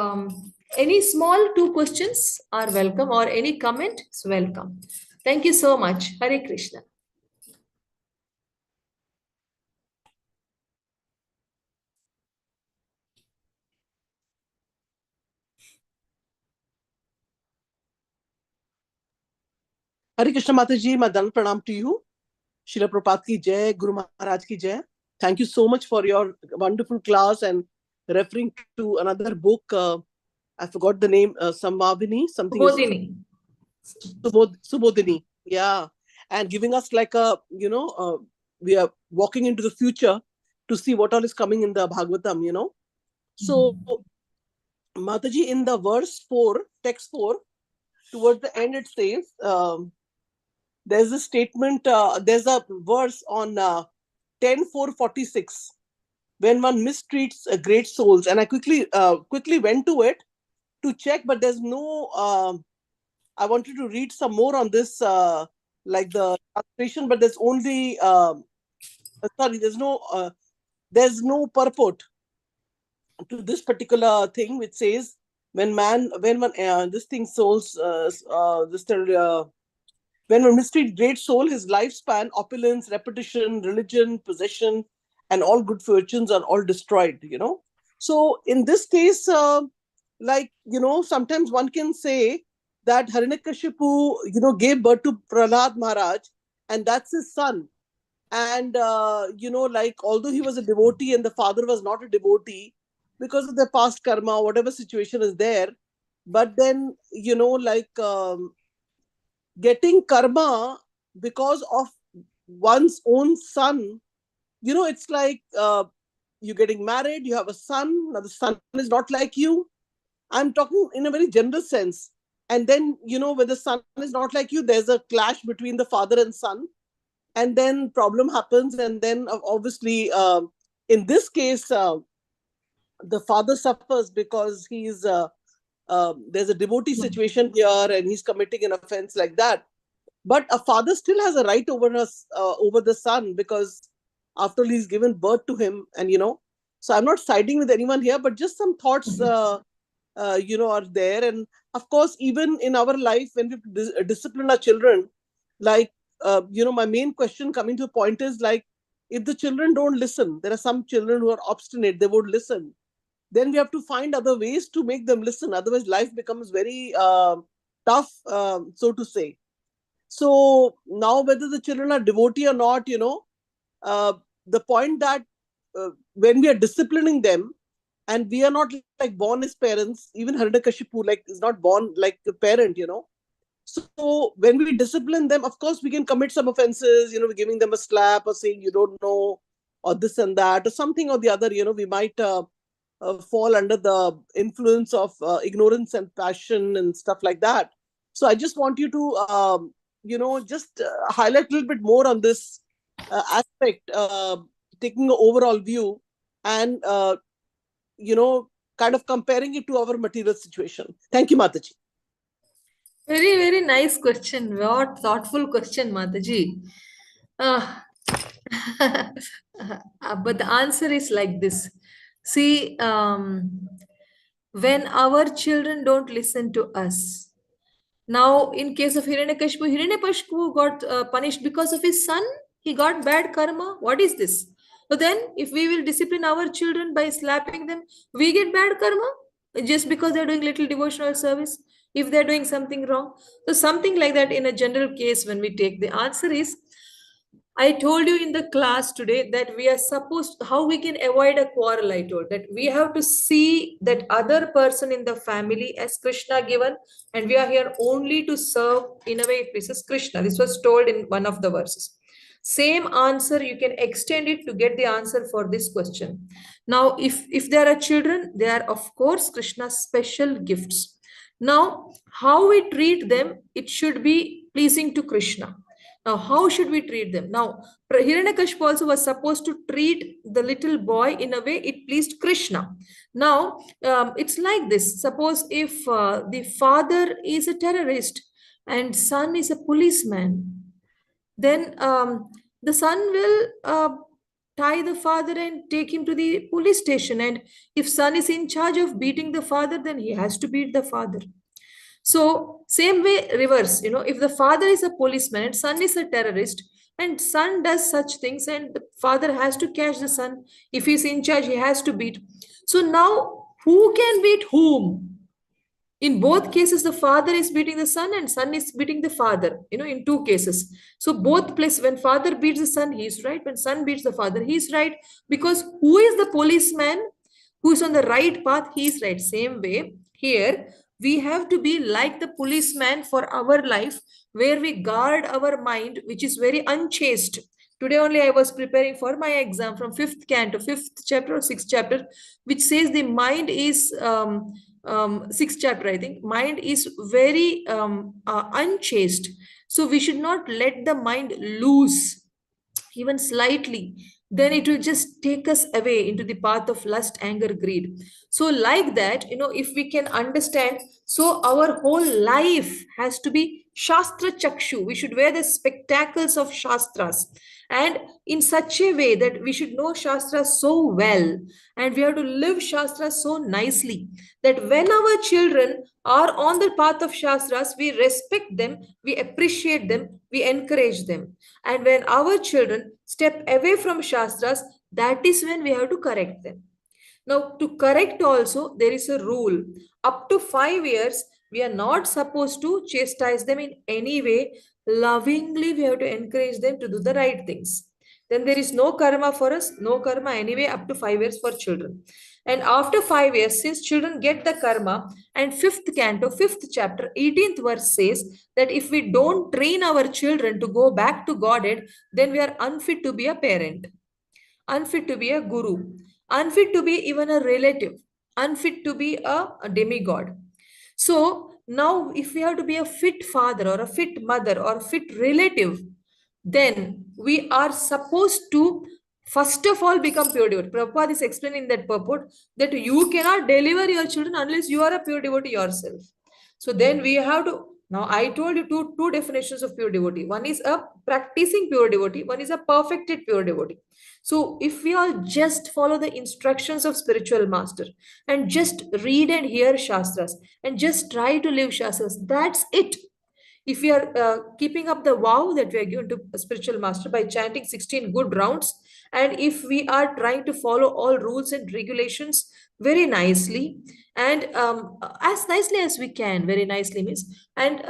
any small two questions are welcome, or any comment is welcome. Thank you so much. Hare Krishna. Hare Krishna Mataji, my dan pranam to you. Srila Prabhupada ki jai, Guru Maharaj ki jai. Thank you so much for your wonderful class and referring to another book. I forgot the name, Samavini, something is Bodhini. Subodhini. Yeah. And giving us like a, we are walking into the future to see what all is coming in the Bhagavatam. So, Mataji, in the verse 4, text 4, towards the end it says, there's a statement, there's a verse on 10:4:46, when one mistreats great souls. And I quickly went to it to check, but there's no, I wanted to read some more on this, like the translation, but there's only, sorry, there's no purport to this particular thing, which says, when one, this thing souls, when one mistreats great soul, his lifespan, opulence, repetition, religion, possession, and all good fortunes are all destroyed, So in this case, sometimes one can say that Hiranyakashipu, gave birth to Prahlad Maharaj, and that's his son. And, although he was a devotee and the father was not a devotee, because of their past karma, whatever situation is there, but then, getting karma because of one's own son, it's like you're getting married, you have a son, now the son is not like you. I'm talking in a very general sense. And then, when the son is not like you, there's a clash between the father and son. and then problem happens, and then obviously in this case the father suffers because there's a devotee situation here and he's committing an offense like that. But a father still has a right over us, over the son, because after all he's given birth to him. And so I'm not siding with anyone here, but just some thoughts are there. And of course, even in our life, when we discipline our children, like my main question coming to a point is, like, if the children don't listen, there are some children who are obstinate, they won't listen, then we have to find other ways to make them listen. Otherwise life becomes very tough, so to say. So now, whether the children are devotee or not, uh, the point that when we are disciplining them, and we are not like born as parents, even Hiranyakashipu like is not born like a parent. So when we discipline them, of course we can commit some offenses, we're giving them a slap or saying you don't know, or this and that, or something or the other. We might fall under the influence of ignorance and passion and stuff like that. So I just want you to just highlight a little bit more on this aspect, taking an overall view, and kind of comparing it to our material situation. Thank you, Mataji. Very, very nice question. What thoughtful question, Mataji. Uh, but the answer is like this. See, when our children don't listen to us, now in case of Hiranyakashipu got punished because of his son. He got bad karma. What is this? So then, if we will discipline our children by slapping them, we get bad karma just because they're doing little devotional service. If they're doing something wrong, so something like that in a general case, when we take the answer is, I told you in the class today that we are supposed, how we can avoid a quarrel. I told that we have to see that other person in the family as Krishna given, and we are here only to serve. In a way, this is Krishna. This was told in one of the verses. Same answer, you can extend it to get the answer for this question. Now, if there are children, they are of course Krishna's special gifts. Now, how we treat them, it should be pleasing to Krishna. Now, how should we treat them? Now, Hiranyakashipu also was supposed to treat the little boy in a way it pleased Krishna. Now, it's like this. Suppose if the father is a terrorist and son is a policeman, then the son will tie the father and take him to the police station. And if son is in charge of beating the father, then he has to beat the father. So, same way, reverse. If the father is a policeman and son is a terrorist, and son does such things, and the father has to catch the son. If he's in charge, he has to beat. So now, who can beat whom? In both cases, the father is beating the son and son is beating the father, in two cases. So both places, when father beats the son, he is right. When son beats the father, he is right. Because who is the policeman who is on the right path? He is right. Same way, here, we have to be like the policeman for our life, where we guard our mind, which is very unchaste. Today only I was preparing for my exam from 5th canto, 5th chapter or 6th chapter, which says the mind is 6th chapter, I think. Mind is very unchaste. So we should not let the mind loose even slightly. Then it will just take us away into the path of lust, anger, greed. So like that, if we can understand, so our whole life has to be Shastra Chakshu. We should wear the spectacles of Shastras, and in such a way that we should know Shastras so well, and we have to live Shastras so nicely, that when our children are on the path of Shastras, we respect them, we appreciate them, we encourage them. And when our children step away from Shastras, that is when we have to correct them. Now, to correct also, there is a rule. Up to 5 years, we are not supposed to chastise them in any way. Lovingly, we have to encourage them to do the right things. Then there is no karma for us, no karma anyway, up to 5 years for children. And after 5 years, since children get the karma, and 5th canto, 5th chapter, 18th verse says that if we don't train our children to go back to Godhead, then we are unfit to be a parent, unfit to be a guru, unfit to be even a relative, unfit to be a demigod. So now, if we have to be a fit father or a fit mother or a fit relative, then we are supposed to first of all become pure devotee. Prabhupada is explaining that purport that you cannot deliver your children unless you are a pure devotee yourself. So then we have to, now I told you two definitions of pure devotee. One is a practicing pure devotee, one is a perfected pure devotee. So if we all just follow the instructions of spiritual master and just read and hear shastras and just try to live shastras, that's it. If we are keeping up the vow that we are given to a spiritual master by chanting 16 good rounds, and if we are trying to follow all rules and regulations very nicely, and as nicely as we can, very nicely means, and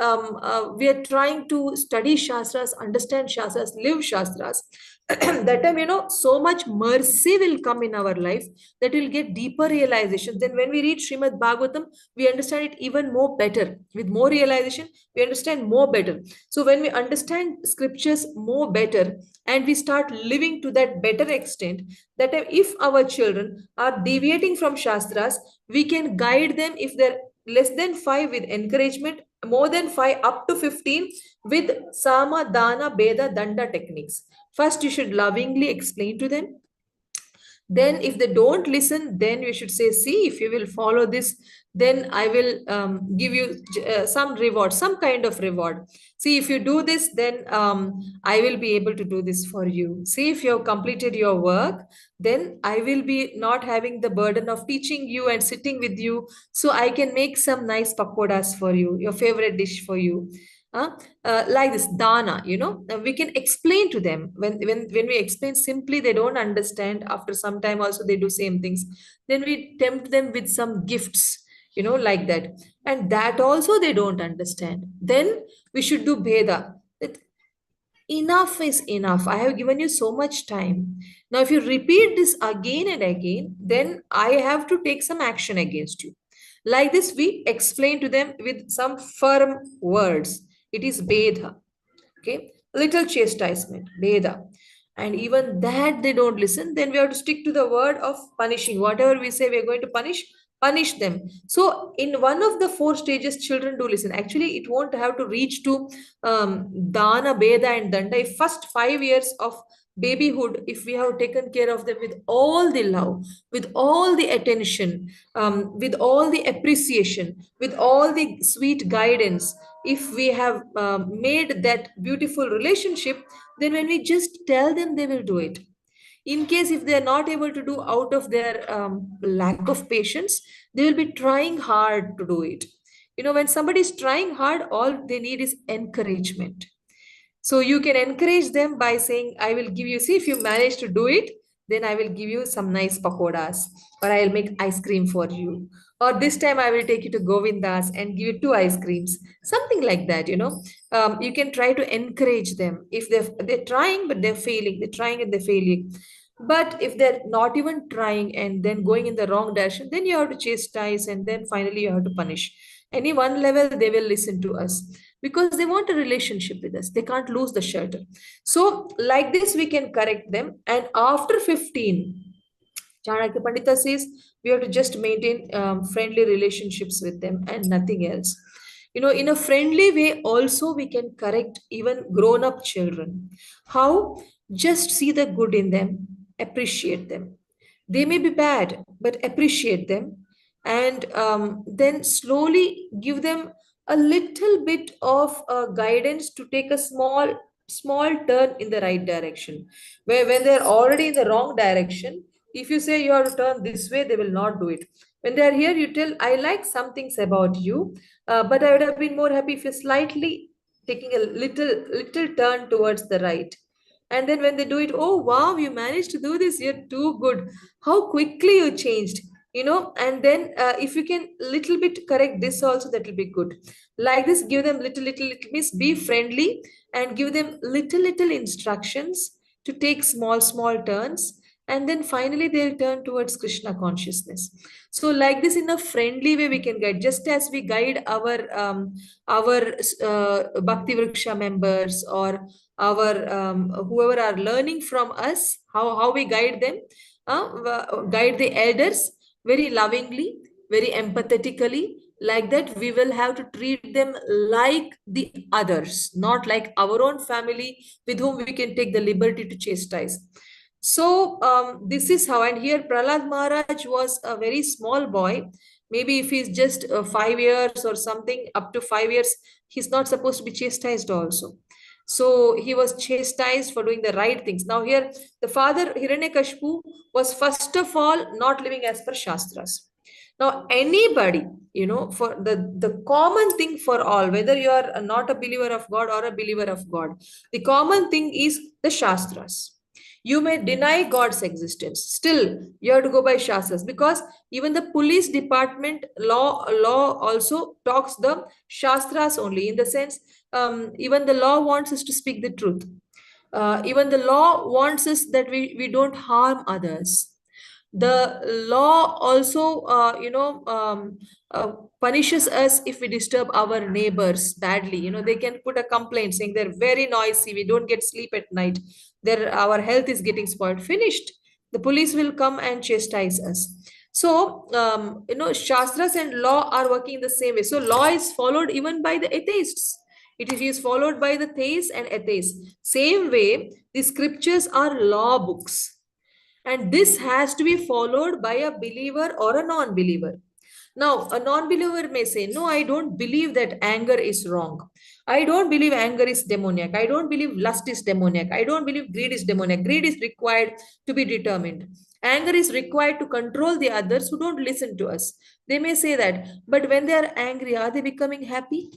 we are trying to study shastras, understand shastras, live shastras, that time, so much mercy will come in our life that we'll get deeper realization. Then when we read Srimad Bhagavatam, we understand it even more better. With more realization, we understand more better. So when we understand scriptures more better and we start living to that better extent, that if our children are deviating from shastras, we can guide them. If they're less than 5, with encouragement, more than 5 up to 15 with sama dana beda danda techniques. First you should lovingly explain to them. Then if they don't listen, then we should say, see, if you will follow this, then I will give you some reward, some kind of reward. See, if you do this, then I will be able to do this for you. See, if you have completed your work, then I will be not having the burden of teaching you and sitting with you, so I can make some nice pakodas for you, your favorite dish for you. uh, like this dana, we can explain to them. When we explain simply, they don't understand. After some time also they do same things. Then we tempt them with some gifts, like that, and that also they don't understand. Then we should do bheda, that enough is enough, I have given you so much time. Now if you repeat this again and again, then I have to take some action against you. Like this, we explain to them with some firm words. It is Bedha. Okay. Little chastisement, Bedha. And even that they don't listen, then we have to stick to the word of punishing. Whatever we say, we're going to punish them. So in one of the 4 stages, children do listen. Actually, it won't have to reach to Dana, Beda, and Danda. If first 5 years of babyhood, if we have taken care of them with all the love, with all the attention, with all the appreciation, with all the sweet guidance, if we have made that beautiful relationship, then when we just tell them, they will do it. In case if they are not able to do out of their lack of patience, they will be trying hard to do it. When somebody is trying hard, all they need is encouragement. So you can encourage them by saying, I will give you, see, if you manage to do it, then I will give you some nice pakodas, or I'll make ice cream for you. Or this time I will take you to Govindas and give you 2 ice creams. Something like that, you can try to encourage them. If they're trying, but they're failing, they're trying and they're failing. But if they're not even trying and then going in the wrong direction, then you have to chastise, and then finally you have to punish. Any one level, they will listen to us because they want a relationship with us. They can't lose the shelter. So, like this, we can correct them. And after 15, Chanakya Pandita says we have to just maintain friendly relationships with them and nothing else. In a friendly way, also we can correct even grown up children. How? Just see the good in them, appreciate them. They may be bad, but appreciate them, and then slowly give them a little bit of guidance to take a small turn in the right direction. Where when they're already in the wrong direction, if you say you have to turn this way, they will not do it. When they are here, you tell, I like some things about you, but I would have been more happy if you slightly taking a little turn towards the right. And then when they do it, oh wow, you managed to do this, you're too good, how quickly you changed. And then if you can little bit correct this also, that will be good. Like this, give them little means be friendly, and give them little instructions to take small turns, and then finally they'll turn towards Krishna consciousness. So like this, in a friendly way we can guide, just as we guide our bhakti vriksha members, or our whoever are learning from us, how we guide them, guide the elders very lovingly, very empathetically, like that we will have to treat them like the others, not like our own family with whom we can take the liberty to chastise. So this is how, and here Prahlad Maharaj was a very small boy. Maybe if he's just 5 years or something, up to 5 years, he's not supposed to be chastised also. So he was chastised for doing the right things. Now here, the father Hiranyakashipu was first of all not living as per Shastras. Now anybody, for the common thing for all, whether you are not a believer of God or a believer of God, the common thing is the Shastras. You may deny God's existence. Still, you have to go by Shastras, because even the police department law also talks the Shastras only, in the sense, even the law wants us to speak the truth. Even the law wants us that we don't harm others. The law also punishes us if we disturb our neighbors badly. They can put a complaint saying they're very noisy, we don't get sleep at night, our health is getting spoiled, finished, the police will come and chastise us. So Shastras and law are working the same way. So law is followed even by the atheists. It is followed by the theists and atheists. Same way, the scriptures are law books, and this has to be followed by a believer or a non-believer. Now, a non-believer may say, no, I don't believe that anger is wrong. I don't believe anger is demoniac. I don't believe lust is demoniac. I don't believe greed is demoniac. Greed is required to be determined. Anger is required to control the others who don't listen to us. They may say that, but when they are angry, are they becoming happy?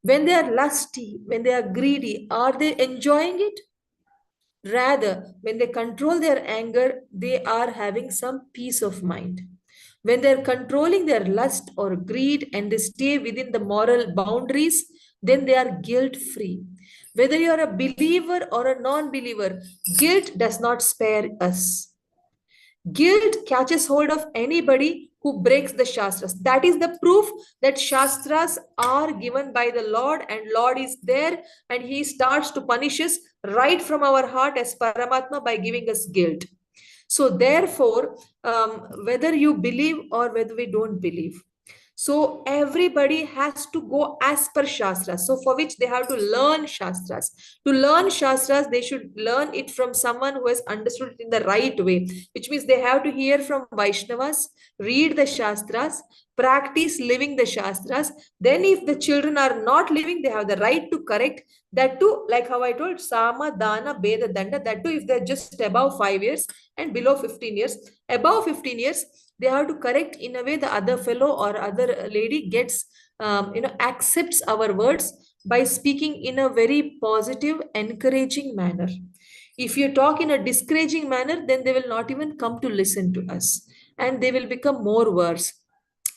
When they are lusty, when they are greedy, are they enjoying it? Rather, when they control their anger, they are having some peace of mind. When they're controlling their lust or greed and they stay within the moral boundaries, then they are guilt free. Whether you are a believer or a non believer, guilt does not spare us. Guilt catches hold of anybody who breaks the Shastras. That is the proof that Shastras are given by the Lord, and Lord is there and He starts to punish us right from our heart as Paramatma by giving us guilt. So therefore, whether you believe or whether we don't believe, so everybody has to go as per Shastras. So for which they have to learn Shastras. To learn Shastras, they should learn it from someone who has understood it in the right way, which means they have to hear from Vaishnavas, read the Shastras, practice living the Shastras. Then if the children are not living, they have the right to correct. That too, like how I told, Sama, Dana, Beda, Danda, that too, if they're just above 5 years and below 15 years, above 15 years, they have to correct in a way the other fellow or other lady gets accepts our words by speaking in a very positive, encouraging manner. If you talk in a discouraging manner, then they will not even come to listen to us, and they will become more worse.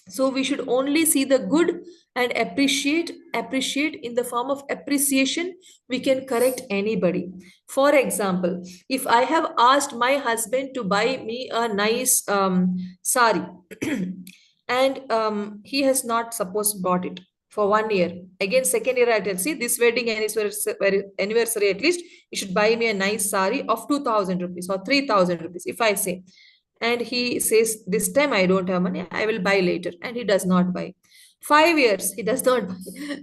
So we should only see the good and appreciate in the form of appreciation. We can correct anybody. For example, if I have asked my husband to buy me a nice sari and he has not supposed bought it for 1 year, again second year I tell, see, this wedding anniversary at least you should buy me a nice sari of 2000 rupees or 3000 rupees, if I say, and he says, this time I don't have money, I will buy later, and he does not buy. 5 years he does not buy.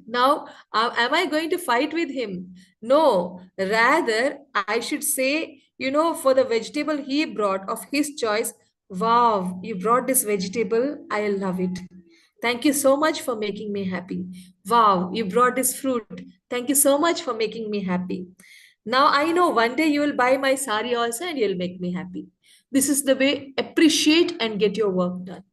Now am I going to fight with him? No, rather I should say, for the vegetable he brought of his choice, wow, you brought this vegetable, I love it, thank you so much for making me happy. Wow, you brought this fruit, thank you so much for making me happy. Now I know one day you will buy my sari also and you'll make me happy. This is the way, appreciate and get your work done.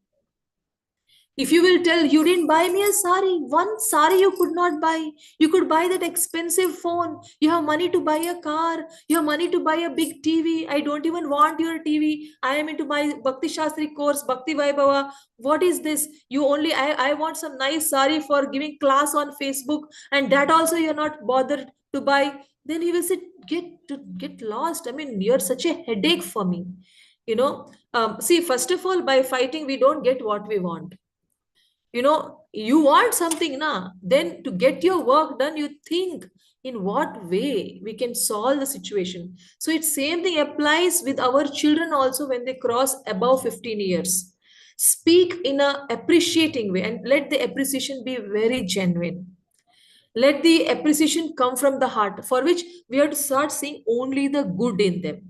If you will tell, you didn't buy me a sari, one sari you could not buy. You could buy that expensive phone. You have money to buy a car. You have money to buy a big TV. I don't even want your TV. I am into my Bhakti Shastri course, Bhakti Vaibhava. What is this? I want some nice sari for giving class on Facebook, and that also you're not bothered to buy. Then he will say, get lost. I mean, you're such a headache for me. See, first of all, by fighting, we don't get what we want. You want something now, then to get your work done, you think in what way we can solve the situation. So it's same thing applies with our children also when they cross above 15 years. Speak in a appreciating way, and let the appreciation be very genuine. Let the appreciation come from the heart, for which we have to start seeing only the good in them.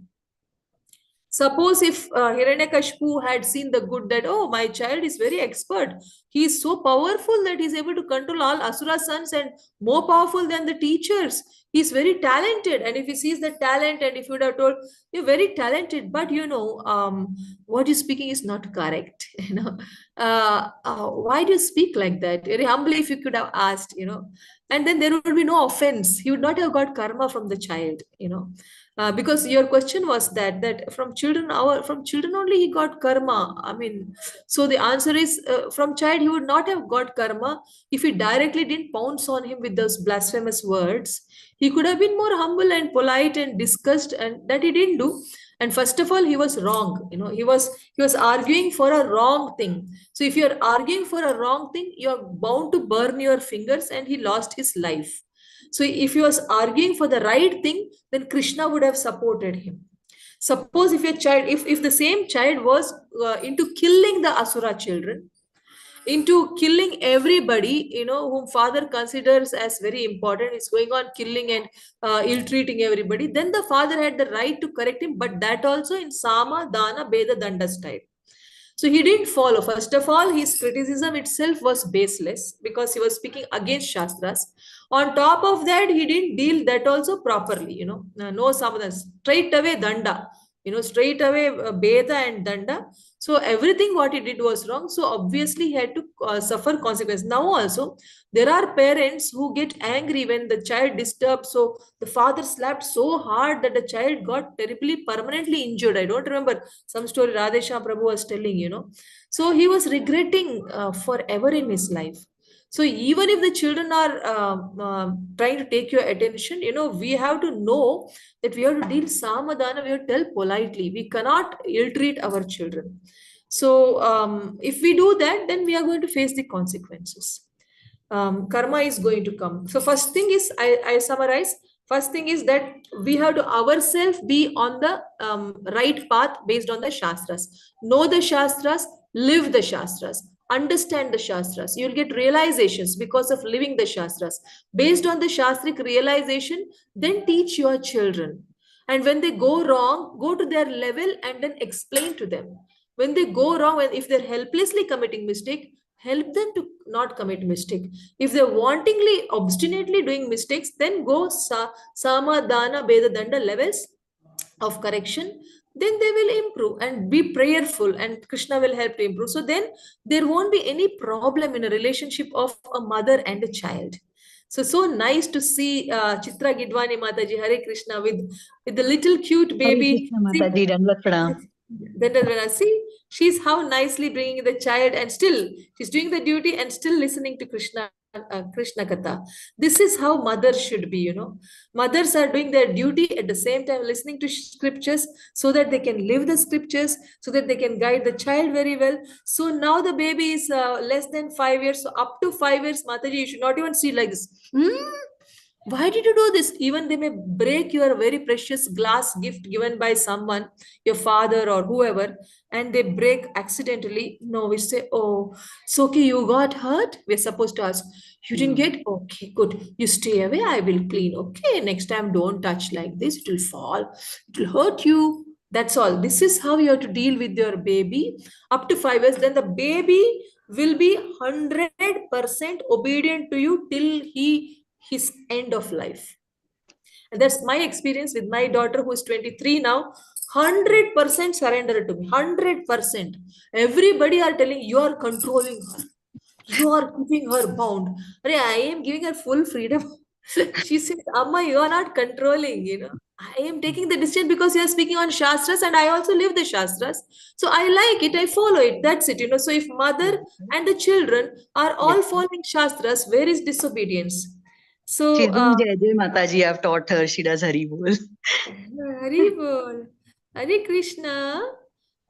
Suppose if Hiranyakashipu had seen the good, that, oh, my child is very expert. He is so powerful that he is able to control all Asura sons and more powerful than the teachers. He is very talented. And if he sees the talent, and if you would have told, you're very talented, but what you're speaking is not correct. Why do you speak like that? Very humbly, if you could have asked, and then there would be no offense. He would not have got karma from the child. Because your question was that from children only he got karma. I mean, so the answer is, from child he would not have got karma if he directly didn't pounce on him with those blasphemous words. He could have been more humble and polite and discussed, and that he didn't do. And first of all, he was wrong. He was arguing for a wrong thing. So if you're arguing for a wrong thing, you're bound to burn your fingers, and he lost his life. So if he was arguing for the right thing, then Krishna would have supported him. Suppose if the same child was into killing the Asura children, into killing everybody, whom father considers as very important, is going on killing and ill-treating everybody, then the father had the right to correct him, but that also in Sama, Dana, Beda, Danda style. So he didn't follow. First of all, his criticism itself was baseless because he was speaking against Shastras. On top of that, he didn't deal that also properly. No samadhan. Straight away Danda. Straight away Beda and Danda. So everything what he did was wrong. So obviously he had to suffer consequences. Now also, there are parents who get angry when the child disturbs. So the father slapped so hard that the child got terribly permanently injured. I don't remember some story Radhesha Prabhu was telling. So he was regretting forever in his life. So even if the children are trying to take your attention, we have to know that we have to deal samadhana, we have to tell politely. We cannot ill-treat our children. So if we do that, then we are going to face the consequences. Karma is going to come. So first thing is, I summarize. First thing is that we have to ourselves be on the right path based on the Shastras. Know the Shastras, live the Shastras, understand the Shastras. You'll get realizations because of living the Shastras. Based on the Shastric realization, then teach your children. And when they go wrong, go to their level and then explain to them. When they go wrong, and if they're helplessly committing mistake, help them to not commit mistake. If they're wantingly, obstinately doing mistakes, then go sama, dana, beda, danda levels of correction. Then they will improve, and be prayerful, and Krishna will help to improve. So then there won't be any problem in a relationship of a mother and a child. So nice to see Chitra Gidwani Mataji, Hare Krishna, with the little cute Hare baby. Krishna Mataji, Dandavat Pranam. Then see, she's how nicely bringing the child, and still she's doing the duty and still listening to Krishna Katha. This is how mothers should be. Mothers are doing their duty at the same time listening to scriptures, so that they can live the scriptures, so that they can guide the child very well. So now the baby is less than 5 years. So up to 5 years, Mataji, you should not even see like this. Why did you do this? Even they may break your very precious glass gift given by someone, your father or whoever, and they break accidentally. No, we say, oh, it's okay, you got hurt. We're supposed to ask, you didn't get? Okay, good. You stay away, I will clean. Okay, next time don't touch like this, it will fall, it will hurt you. That's all. This is how you have to deal with your baby up to 5 years. Then the baby will be 100% obedient to you till his end of life. And that's my experience with my daughter, who is 23 now. 100% surrender to me. 100%. Everybody are telling, you are controlling her, you are keeping her bound. I am giving her full freedom. She says, Amma, you are not controlling. I am taking the decision because you are speaking on Shastras, and I also live the Shastras. So I like it, I follow it. That's it. So if mother and the children are all following Shastras, where is disobedience? So, She's doing Jai Jai Mataji. I've taught her. She does Hari Bol. Hari Bol, Hare Krishna,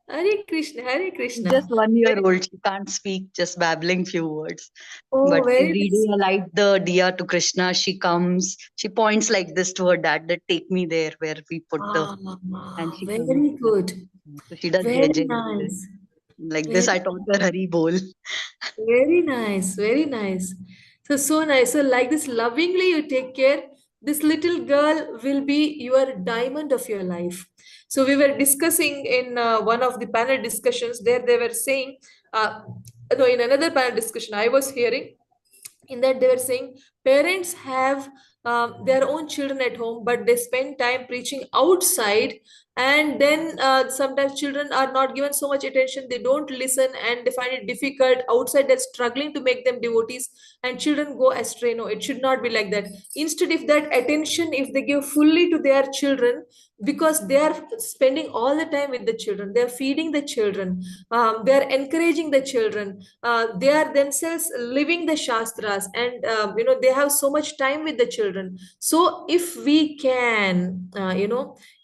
Hare Krishna, Hare Krishna. Just 1 year old. She can't speak, just babbling few words. Oh, But very every day I light the diya to Krishna. She comes, she points like this to her dad, that take me there where we put the, and she comes. very good. So she does Jai Very Jai. nice. Like this, I taught her Hari Bol. Very nice, very nice. So, so nice. So, like this, lovingly you take care. This little girl will be your diamond of your life. So, we were discussing in one of the panel discussions, there they were saying, uh, no, in another panel discussion, I was hearing in that they were saying parents have their own children at home, but they spend time preaching outside, and then sometimes children are not given so much attention, they don't listen and they find it difficult. Outside they're struggling to make them devotees, and children go astray. No, it should not be like that. Instead, if that attention, if they give fully to their children, because they are spending all the time with the children, they're feeding the children, they're encouraging the children, they are themselves living the shastras, and they have so much time with the children. So if we can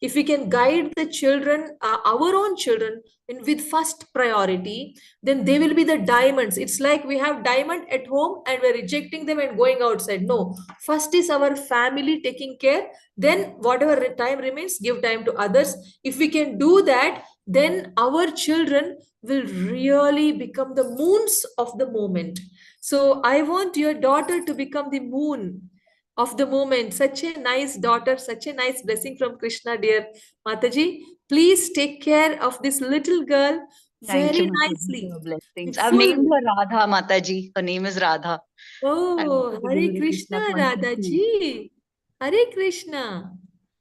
if we can guide the children, our own children, with first priority, then they will be the diamonds. It's like we have diamond at home and we're rejecting them and going outside. No, first is our family taking care, then whatever time remains, give time to others. If we can do that, then our children will really become the moons of the moment. So I want your daughter to become the moon of the moment. Such a nice daughter, such a nice blessing from Krishna, dear Mataji. Please take care of this little girl Thank you, very Mataji, for nicely. your blessings. I've named Full. her Radha, Mataji. Her name is Radha. And Oh, happy Hare Hare Krishna, Krishna Radha consciously. ji. Hare Krishna.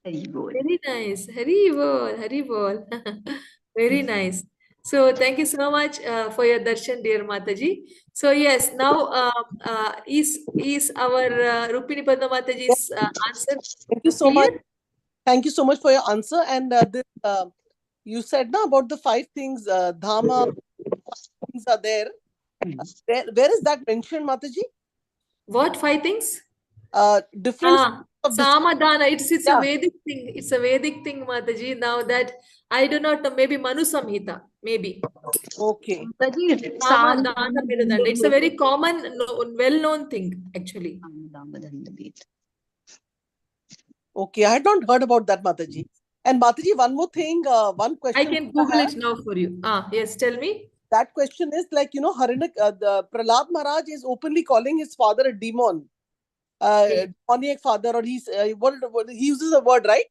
Hari Bol. Very nice. Hari bol, Hari bol. Very nice. So thank you so much for your darshan, dear Mataji. So yes, now is our Rupini Padma Yes, Mataji's answer thank you so much. clear? Thank you so much for your answer. And you said now about the five things, Dharma things are there. Where is that mentioned, Mataji? What five things? Different of Samadhana. It's a yeah. Vedic thing. It's a Vedic thing, Mataji. Now that I do not know, maybe Manu Samhita, maybe. Okay. Mataji, Sam, Samadhana Medadanda. It's a very common, well-known thing, actually. Okay. I had not heard about that, Mataji. And Mataji, one more thing, one I question can I Google have. it now for you. Yes, tell me. That question is like, the Prahlad Maharaj is openly calling his father a demon, demoniac father, or he uses a word, right?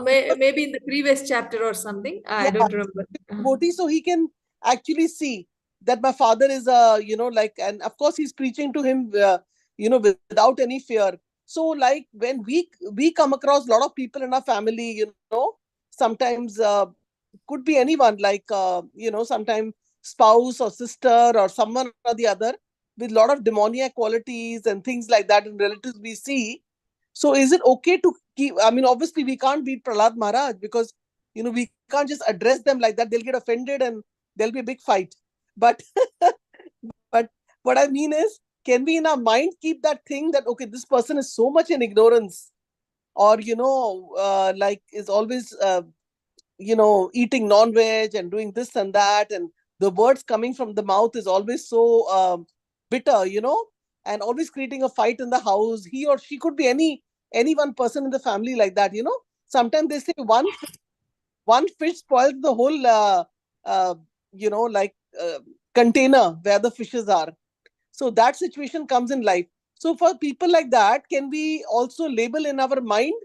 Maybe in the previous chapter or something. I Yeah, don't remember. devotee, so he can actually see that my father is and of course he's preaching to him, without any fear. So like when we come across a lot of people in our family, sometimes could be anyone, like sometimes spouse or sister or someone or the other, with a lot of demoniac qualities and things like that in relatives we see. So is it okay to keep, I mean, obviously we can't beat Prahlad Maharaj, because we can't just address them like that. They'll get offended and there'll be a big fight. But but what I mean is, can we in our mind keep that thing that, okay, this person is so much in ignorance, or like is always eating non-veg and doing this and that, and the words coming from the mouth is always so bitter, and always creating a fight in the house. He or she could be any one person in the family like that. Sometimes they say one fish spoils the whole uh, like container where the fishes are. So that situation comes in life. So for people like that, can we also label in our mind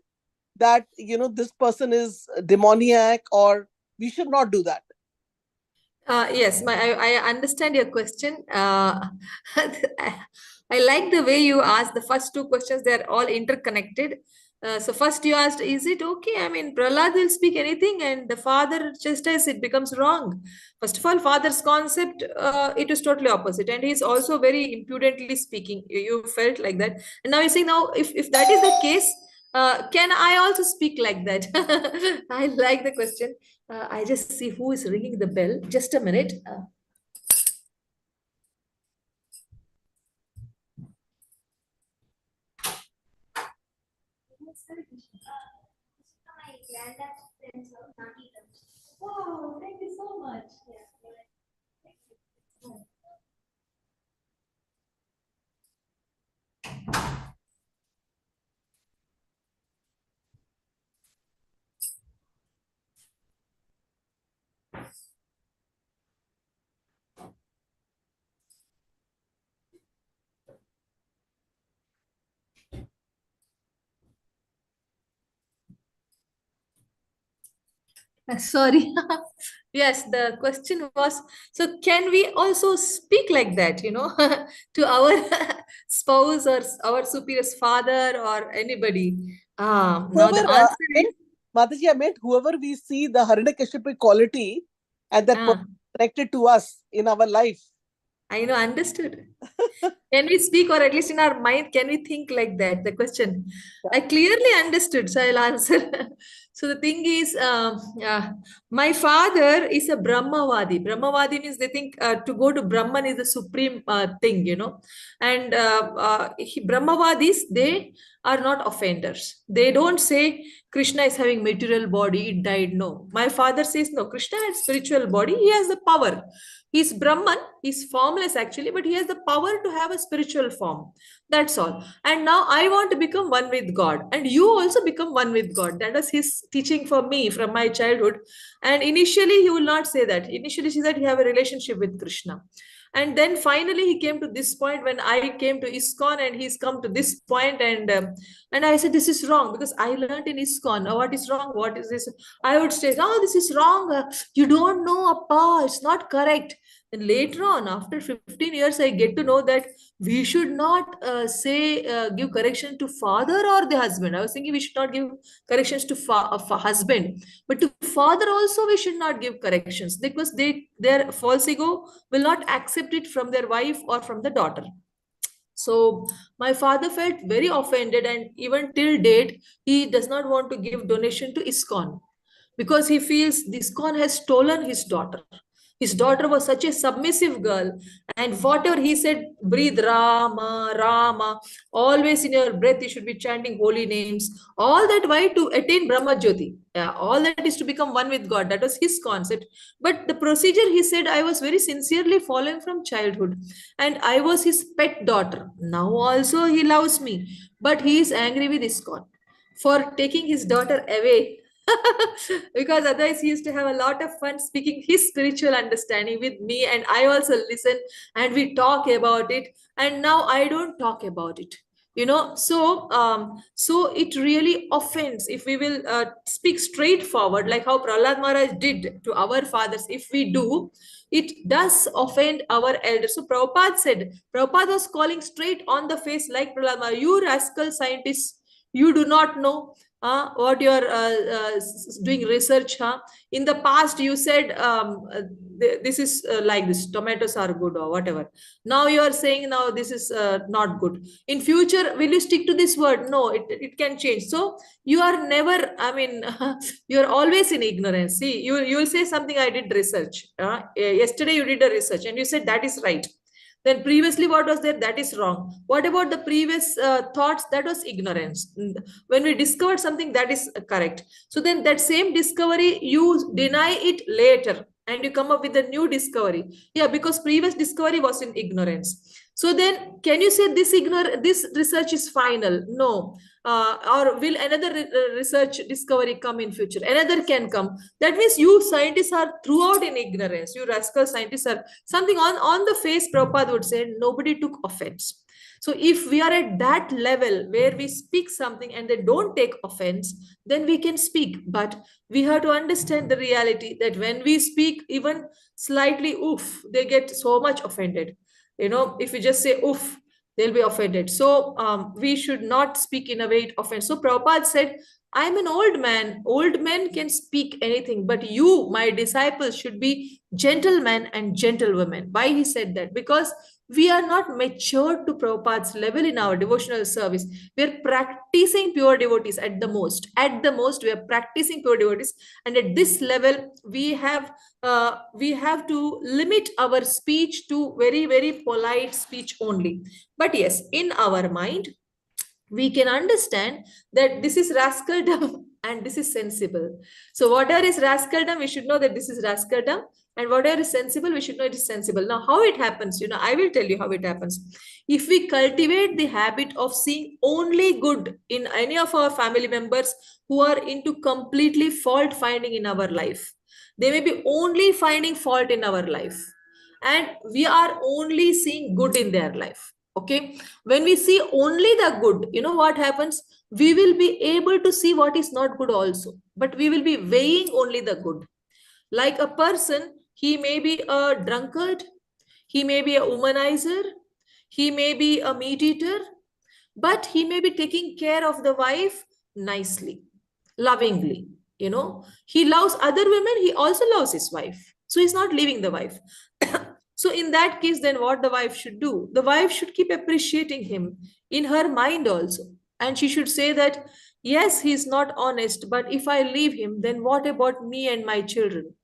that this person is demoniac, or we should not do that? Yes, I understand your question. I like the way you asked the first two questions. They're all interconnected. So first you asked, is it okay? I mean, Prahlad will speak anything and the father chastises, it becomes wrong. First of all, father's concept, it is totally opposite. And he's also very impudently speaking. You felt like that. And now you're saying, now, if that is the case, can I also speak like that? I like the question. I just see who is ringing the bell. Just a minute. Oh, thank you so much. Sorry. Yes, the question was, so can we also speak like that, to our spouse or our superior's father or anybody? Now the Whoever, answer is, Mataji, I meant whoever we see the Hiranyakashipu quality and that person ah, connected to us in our life. I know, understood. Can we speak, or at least in our mind, can we think like that? The question. I clearly understood, so I'll answer. So the thing is, my father is a Brahmavadi. Brahmavadi means they think to go to Brahman is the supreme thing, And Brahmavadis, they are not offenders. They don't say Krishna is having material body, it died. No. My father says, no, Krishna has spiritual body, he has the power. He's Brahman, he's formless actually, but he has the power to have a spiritual form. That's all. And now I want to become one with God. And you also become one with God. That was his teaching for me from my childhood. And initially, he will not say that. Initially, he said he have a relationship with Krishna. And then finally, he came to this point when I came to ISKCON, and he's come to this point, and I said, this is wrong because I learned in ISKCON. What is wrong? What is this? I would say, no, this is wrong. You don't know, Appa. It's not correct. And later on, after 15 years, I get to know that we should not give correction to father or the husband. I was thinking we should not give corrections to husband, but to father also we should not give corrections because their false ego will not accept it from their wife or from the daughter. So my father felt very offended, and even till date, he does not want to give donation to ISKCON because he feels ISKCON has stolen his daughter. His daughter was such a submissive girl, and whatever he said, breathe Rama, Rama, always in your breath, you should be chanting holy names. All that, why? To attain Brahma Jyoti. Yeah, all that is to become one with God. That was his concept. But the procedure, he said, I was very sincerely following from childhood, and I was his pet daughter. Now also he loves me, but he is angry with ISKCON for taking his daughter away. Because otherwise he used to have a lot of fun speaking his spiritual understanding with me, and I also listen, and we talk about it, and now I don't talk about it. So it really offends if we will speak straightforward, like how Prahlad Maharaj did to our fathers. If we do, it does offend our elders. So Prabhupada was calling straight on the face, like Prahlad Maharaj, you rascal scientists, you do not know what you're doing research. In the past you said this is like this, tomatoes are good or whatever. Now you are saying now this is not good. In future, will you stick to this word? No, it can change. So you are never, I mean, you are always in ignorance. See, you will say something, I did research. Yesterday you did a research and you said that is right. Then previously what was there? That is wrong. What about the previous thoughts? That was ignorance. When we discovered something, that is correct. So then that same discovery, you deny it later and you come up with a new discovery. Yeah, because previous discovery was in ignorance. So then can you say this research is final? No. Or will another research discovery come in future? Another can come. That means you scientists are throughout in ignorance. You rascal scientists are something on the face. Prabhupada would say nobody took offense. So if we are at that level where we speak something and they don't take offense, then we can speak. But we have to understand the reality that when we speak even slightly oof, they get so much offended. If we just say oof, they'll be offended. So we should not speak in a way it offends. So Prabhupada said, I'm an old man. Old men can speak anything, but you, my disciples, should be gentlemen and gentlewomen. Why he said that? Because we are not matured to Prabhupada's level in our devotional service. We are practicing pure devotees at the most. At the most, we are practicing pure devotees. And at this level, we have to limit our speech to very, very polite speech only. But yes, in our mind, we can understand that this is rascaldom and this is sensible. So whatever is rascaldom, we should know that this is rascaldom, and whatever is sensible, we should know it is sensible. Now, how it happens, I will tell you how it happens. If we cultivate the habit of seeing only good in any of our family members who are into completely fault finding in our life, they may be only finding fault in our life, and we are only seeing good in their life. Okay, when we see only the good, you know what happens? We will be able to see what is not good also, but we will be weighing only the good. Like a person, he may be a drunkard, he may be a womanizer, he may be a meat eater, but he may be taking care of the wife nicely, lovingly. You know, he loves other women, he also loves his wife. So he's not leaving the wife. So in that case, then what the wife should do? The wife should keep appreciating him in her mind also. And she should say that, yes, he's not honest, but if I leave him, then what about me and my children?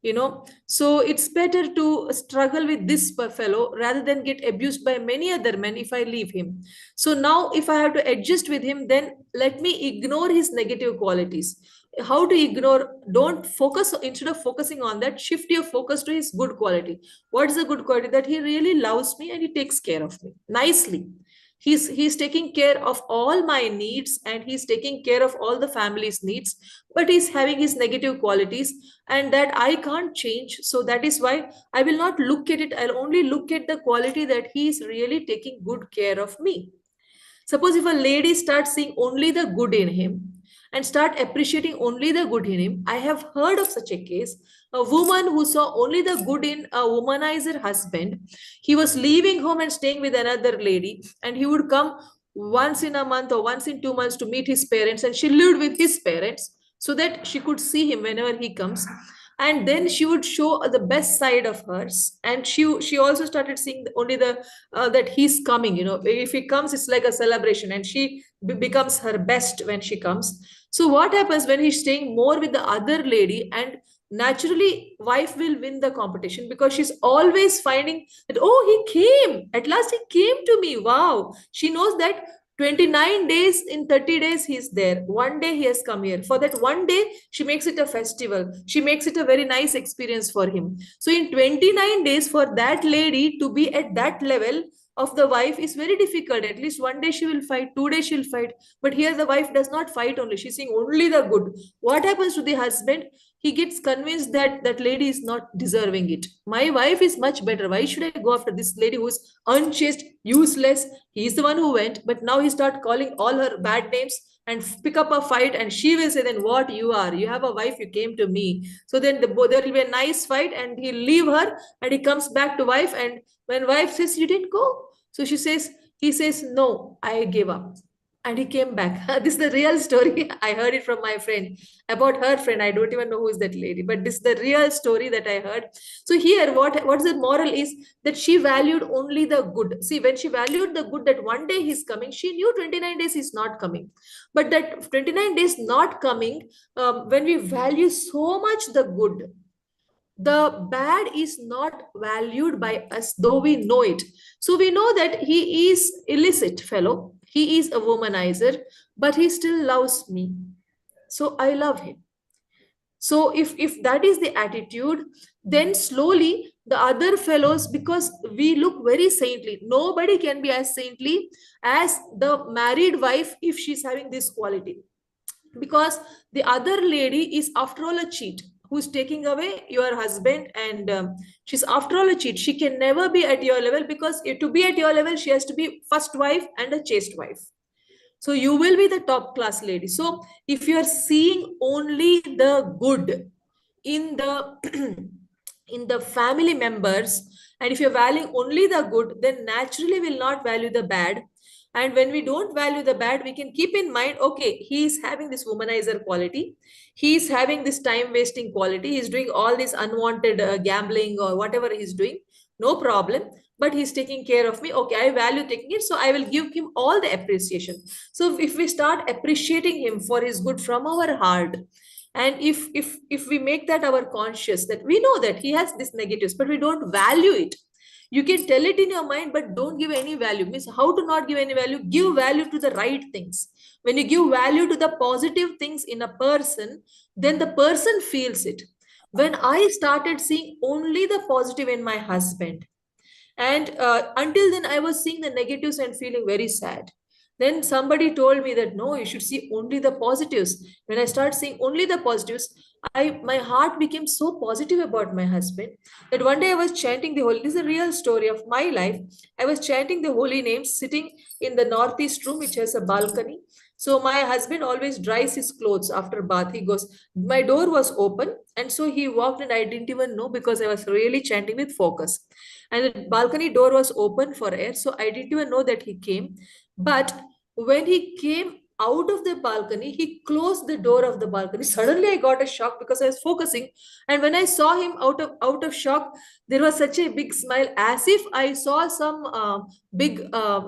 You know, so it's better to struggle with this fellow rather than get abused by many other men if I leave him. So now if I have to adjust with him, then let me ignore his negative qualities. How to ignore? Don't focus. Instead of focusing on that, shift your focus to his good quality. What is the good quality? That he really loves me and he takes care of me nicely. He's taking care of all my needs and he's taking care of all the family's needs, but he's having his negative qualities, and that I can't change. So that is why I will not look at it. I'll only look at the quality that he is really taking good care of me. Suppose if a lady starts seeing only the good in him and start appreciating only the good in him, I have heard of such a case. A woman who saw only the good in a womanizer husband, he was leaving home and staying with another lady, and he would come once in a month or once in 2 months to meet his parents, and she lived with his parents so that she could see him whenever he comes. And then she would show the best side of hers, and she also started seeing only the that he's coming. You know, if he comes, it's like a celebration, and she becomes her best when she comes. So what happens when he's staying more with the other lady? And naturally wife will win the competition because she's always finding that, oh, he came at last, he came to me, wow. She knows that 29 days, in 30 days he's there, one day he has come here. For that one day she makes it a festival, she makes it a very nice experience for him. So in 29 days, for that lady to be at that level of the wife is very difficult. At least one day she will fight, 2 days she'll fight. But here the wife does not fight only, she's seeing only the good. What happens to the husband? He gets convinced that that lady is not deserving it. My wife is much better, why should I go after this lady who is unchaste, useless? He's the one who went, but now he start calling all her bad names and pick up a fight, and she will say, then what you are, you have a wife, you came to me. So then there will be a nice fight, and he'll leave her and he comes back to wife. And when wife says, you didn't go, so he says, no, I gave up. And he came back. This is the real story. I heard it from my friend about her friend. I don't even know who is that lady, but this is the real story that I heard. So here, what's the moral is that she valued only the good. See, when she valued the good, that one day he's coming, she knew 29 days he's not coming. But that 29 days not coming, when we value so much the good, the bad is not valued by us, though we know it. So we know that he is illicit fellow, he is a womanizer, but he still loves me, so I love him. So if that is the attitude, then slowly the other fellows, because we look very saintly, nobody can be as saintly as the married wife if she's having this quality. Because the other lady is after all a cheat who's taking away your husband, and she's after all a cheat. She can never be at your level, because to be at your level she has to be first wife and a chaste wife. So you will be the top class lady. So if you are seeing only the good in the in the family members, and if you're valuing only the good, then naturally will not value the bad. And when we don't value the bad, we can keep in mind, okay, he is having this womanizer quality, he is having this time wasting quality, he's doing all this unwanted gambling or whatever he's doing, no problem, but he's taking care of me. Okay, I value taking it, so I will give him all the appreciation. So if we start appreciating him for his good from our heart, and if we make that our conscious, that we know that he has these negatives but we don't value it, you can tell it in your mind but don't give any value. Means how to not give any value? Give value to the right things. When you give value to the positive things in a person, then the person feels it. When I started seeing only the positive in my husband, and until then I was seeing the negatives and feeling very sad, then somebody told me that no, you should see only the positives. When I start seeing only the positives, my heart became so positive about my husband that one day I was chanting the holy. This is a real story of my life. I was chanting the holy names, sitting in the northeast room, which has a balcony. So my husband always dries his clothes after bath. He goes. My door was open, and so he walked, and I didn't even know because I was really chanting with focus. And the balcony door was open for air, so I didn't even know that he came. But when he came out of the balcony, he closed the door of the balcony. Suddenly I got a shock because I was focusing, and when I saw him out of shock, there was such a big smile, as if I saw some big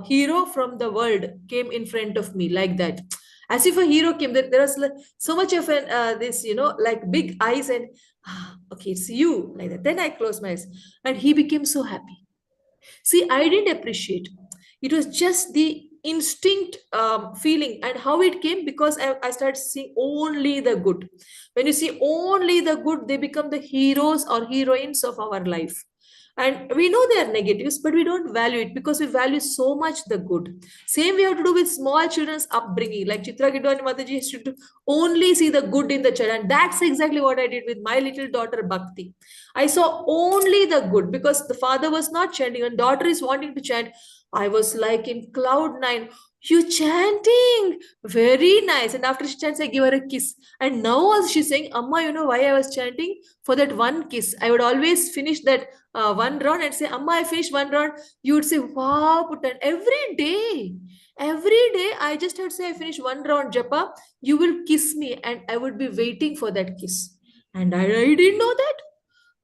hero from the world came in front of me, like that. As if a hero came. There was so much of an this, like big eyes, and okay, it's you, like that. Then I closed my eyes, and he became so happy. See, I didn't appreciate. It was just the instinct feeling, and how it came because I started seeing only the good. When you see only the good, they become the heroes or heroines of our life. And we know they are negatives, but we don't value it because we value so much the good. Same we have to do with small children's upbringing. Like Chitra Gidwani Mataji has to only see the good in the child. And that's exactly what I did with my little daughter Bhakti. I saw only the good because the father was not chanting and daughter is wanting to chant. I was like in cloud nine. You chanting? Very nice. And after she chants, I give her a kiss. And now also she's saying, Amma, you know why I was chanting? For that one kiss. I would always finish that one round and say, Amma, I finished one round. You would say, wow, Putan. Every day. Every day, I just had to say, I finished one round, Japa. You will kiss me. And I would be waiting for that kiss. And I didn't know that.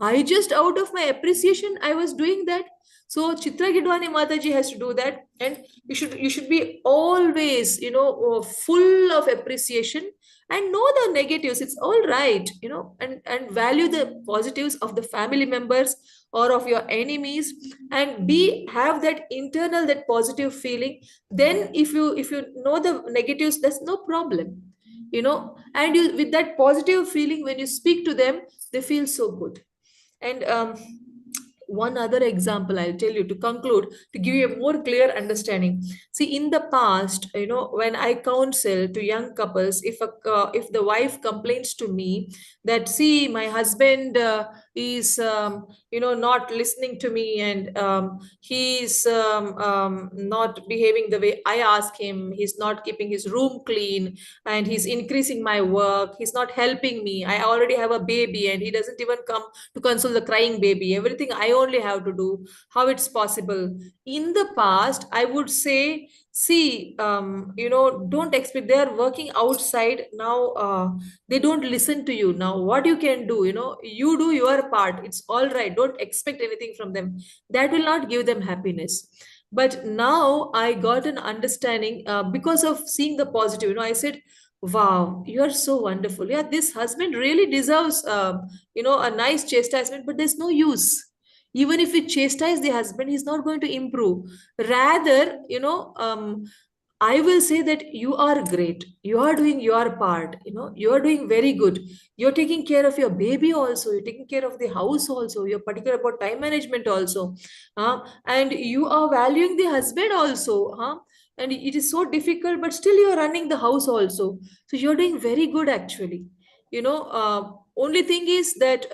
I just out of my appreciation, I was doing that. So Chitra Gidwani Mataji has to do that, and you should be always full of appreciation and know the negatives. It's all right, and value the positives of the family members or of your enemies, and have that internal that positive feeling. Then if you know the negatives, that's no problem, and you with that positive feeling when you speak to them, they feel so good. And one other example I'll tell you to conclude, to give you a more clear understanding. See, in the past, when I counsel to young couples, if the wife complains to me that, see, my husband is not listening to me, and he's not behaving the way I ask him. He's not keeping his room clean, and he's increasing my work. He's not helping me. I already have a baby, and he doesn't even come to console the crying baby. Everything I only have to do. How it's possible? In the past, I would say, see, don't expect. They are working outside now. They don't listen to you now. What you can do, you do your part. It's all right. Don't expect anything from them. That will not give them happiness. But now I got an understanding because of seeing the positive. I said, wow, you are so wonderful. Yeah, this husband really deserves a nice chastisement, but there's no use. Even if we chastise the husband, he's not going to improve. Rather, I will say that you are great. You are doing your part. You are doing very good. You're taking care of your baby also. You're taking care of the house also. You're particular about time management also. And you are valuing the husband also. And it is so difficult, but still you're running the house also. So you're doing very good actually. Only thing is that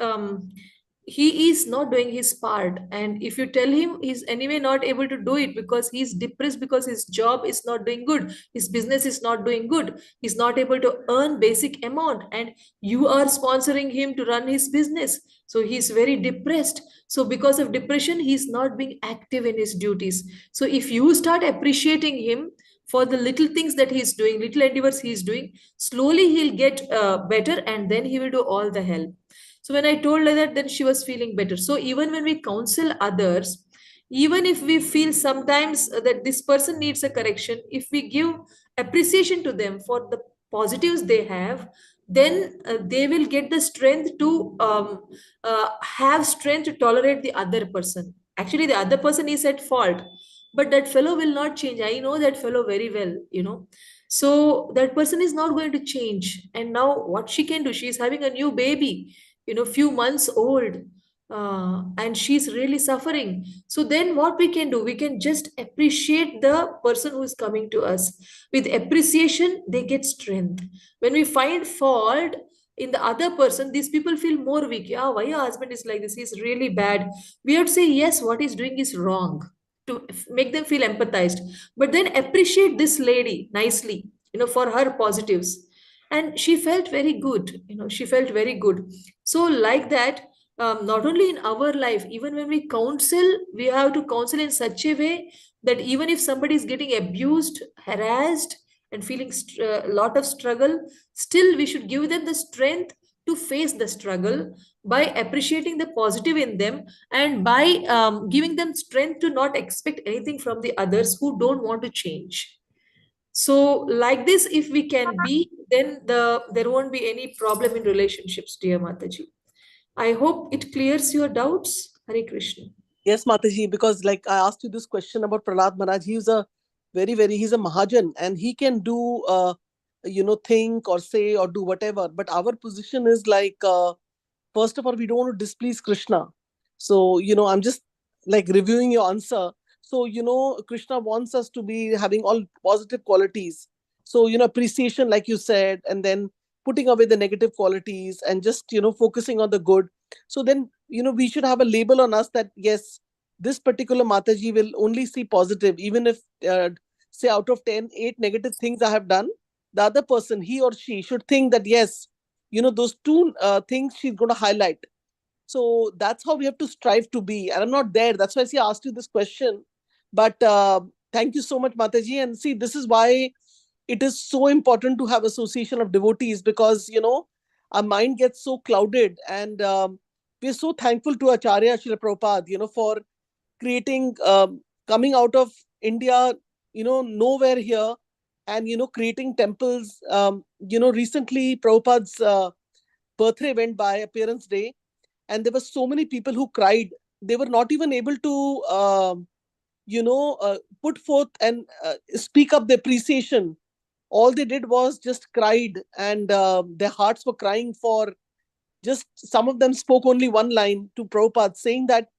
he is not doing his part, and if you tell him, he's anyway not able to do it because he's depressed, because his job is not doing good, his business is not doing good, he's not able to earn basic amount, and you are sponsoring him to run his business, so he's very depressed. So because of depression, he's not being active in his duties. So if you start appreciating him for the little things that he's doing, little endeavors he's doing, slowly he'll get better, and then he will do all the help. So when I told her that, then she was feeling better. So even when we counsel others, even if we feel sometimes that this person needs a correction, if we give appreciation to them for the positives they have, then they will get the strength to have strength to tolerate the other person. Actually, the other person is at fault, but that fellow will not change. I know that fellow very well. So that person is not going to change. And now what she can do, she is having a new baby, few months old, and she's really suffering. So then what we can do, we can just appreciate the person who is coming to us. With appreciation, they get strength. When we find fault, in the other person, these people feel more weak. Yeah, why your husband is like this? He's really bad. We have to say, yes, what he's doing is wrong, to make them feel empathized. But then appreciate this lady nicely, for her positives. And she felt very good, she felt very good. So, like that, not only in our life, even when we counsel, we have to counsel in such a way that even if somebody is getting abused, harassed, and feeling a lot of struggle, still we should give them the strength to face the struggle by appreciating the positive in them, and by giving them strength to not expect anything from the others who don't want to change. So, like this, if we can be, then there won't be any problem in relationships, dear Mataji. I hope it clears your doubts. Hare Krishna. Yes, Mataji, because like I asked you this question about Prahlad Maharaj, he's a he's a Mahajan, and he can do, think or say or do whatever. But our position is like, first of all, we don't want to displease Krishna. So, I'm just like reviewing your answer. So, Krishna wants us to be having all positive qualities. So, appreciation, like you said, and then putting away the negative qualities and just, focusing on the good. So then, we should have a label on us that, yes, this particular Mataji will only see positive, even if, say, out of 10, 8 negative things I have done, the other person, he or she, should think that, yes, those two things she's going to highlight. So that's how we have to strive to be. And I'm not there. That's why I asked you this question. But thank you so much, Mataji. And see, this is why it is so important to have association of devotees, because, our mind gets so clouded. And we're so thankful to Acharya Srila Prabhupada, for creating, coming out of India, nowhere here, and, creating temples. Recently, Prabhupada's birthday went by, appearance day, and there were so many people who cried. They were not even able to put forth and speak up their appreciation. All they did was just cried, and their hearts were crying for, just some of them spoke only one line to Prabhupada, saying that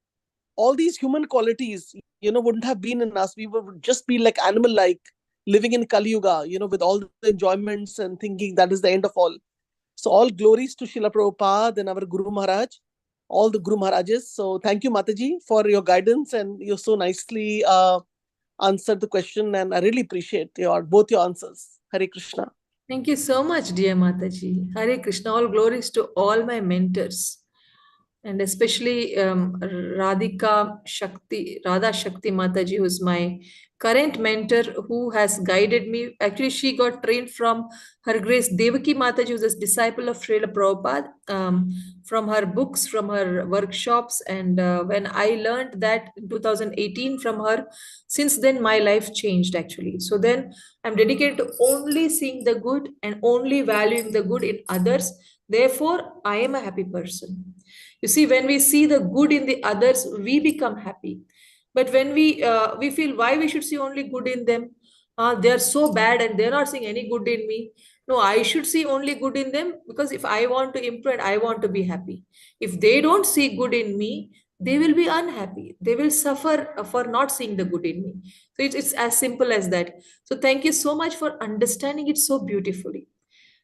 all these human qualities, wouldn't have been in us. We would just be like animal like, living in Kali Yuga, with all the enjoyments and thinking that is the end of all. So all glories to Srila Prabhupada and our Guru Maharaj, all the Guru Maharajas. So thank you, Mataji, for your guidance, and you so nicely answered the question, and I really appreciate both your answers. Hare Krishna. Thank you so much, dear Mataji. Hare Krishna. All glories to all my mentors, and especially Radha Shakti Mataji, who's my current mentor, who has guided me. Actually, she got trained from Her Grace Devaki Mataji, who's a disciple of Srila Prabhupada, from her books, from her workshops. And when I learned that in 2018 from her, since then my life changed actually. So then I'm dedicated to only seeing the good and only valuing the good in others. Therefore, I am a happy person. You see, when we see the good in the others, we become happy. But when we feel why we should see only good in them, they are so bad and they're not seeing any good in me. No, I should see only good in them, because if I want to improve and I want to be happy, if they don't see good in me, they will be unhappy. They will suffer for not seeing the good in me. So it's as simple as that. So thank you so much for understanding it so beautifully,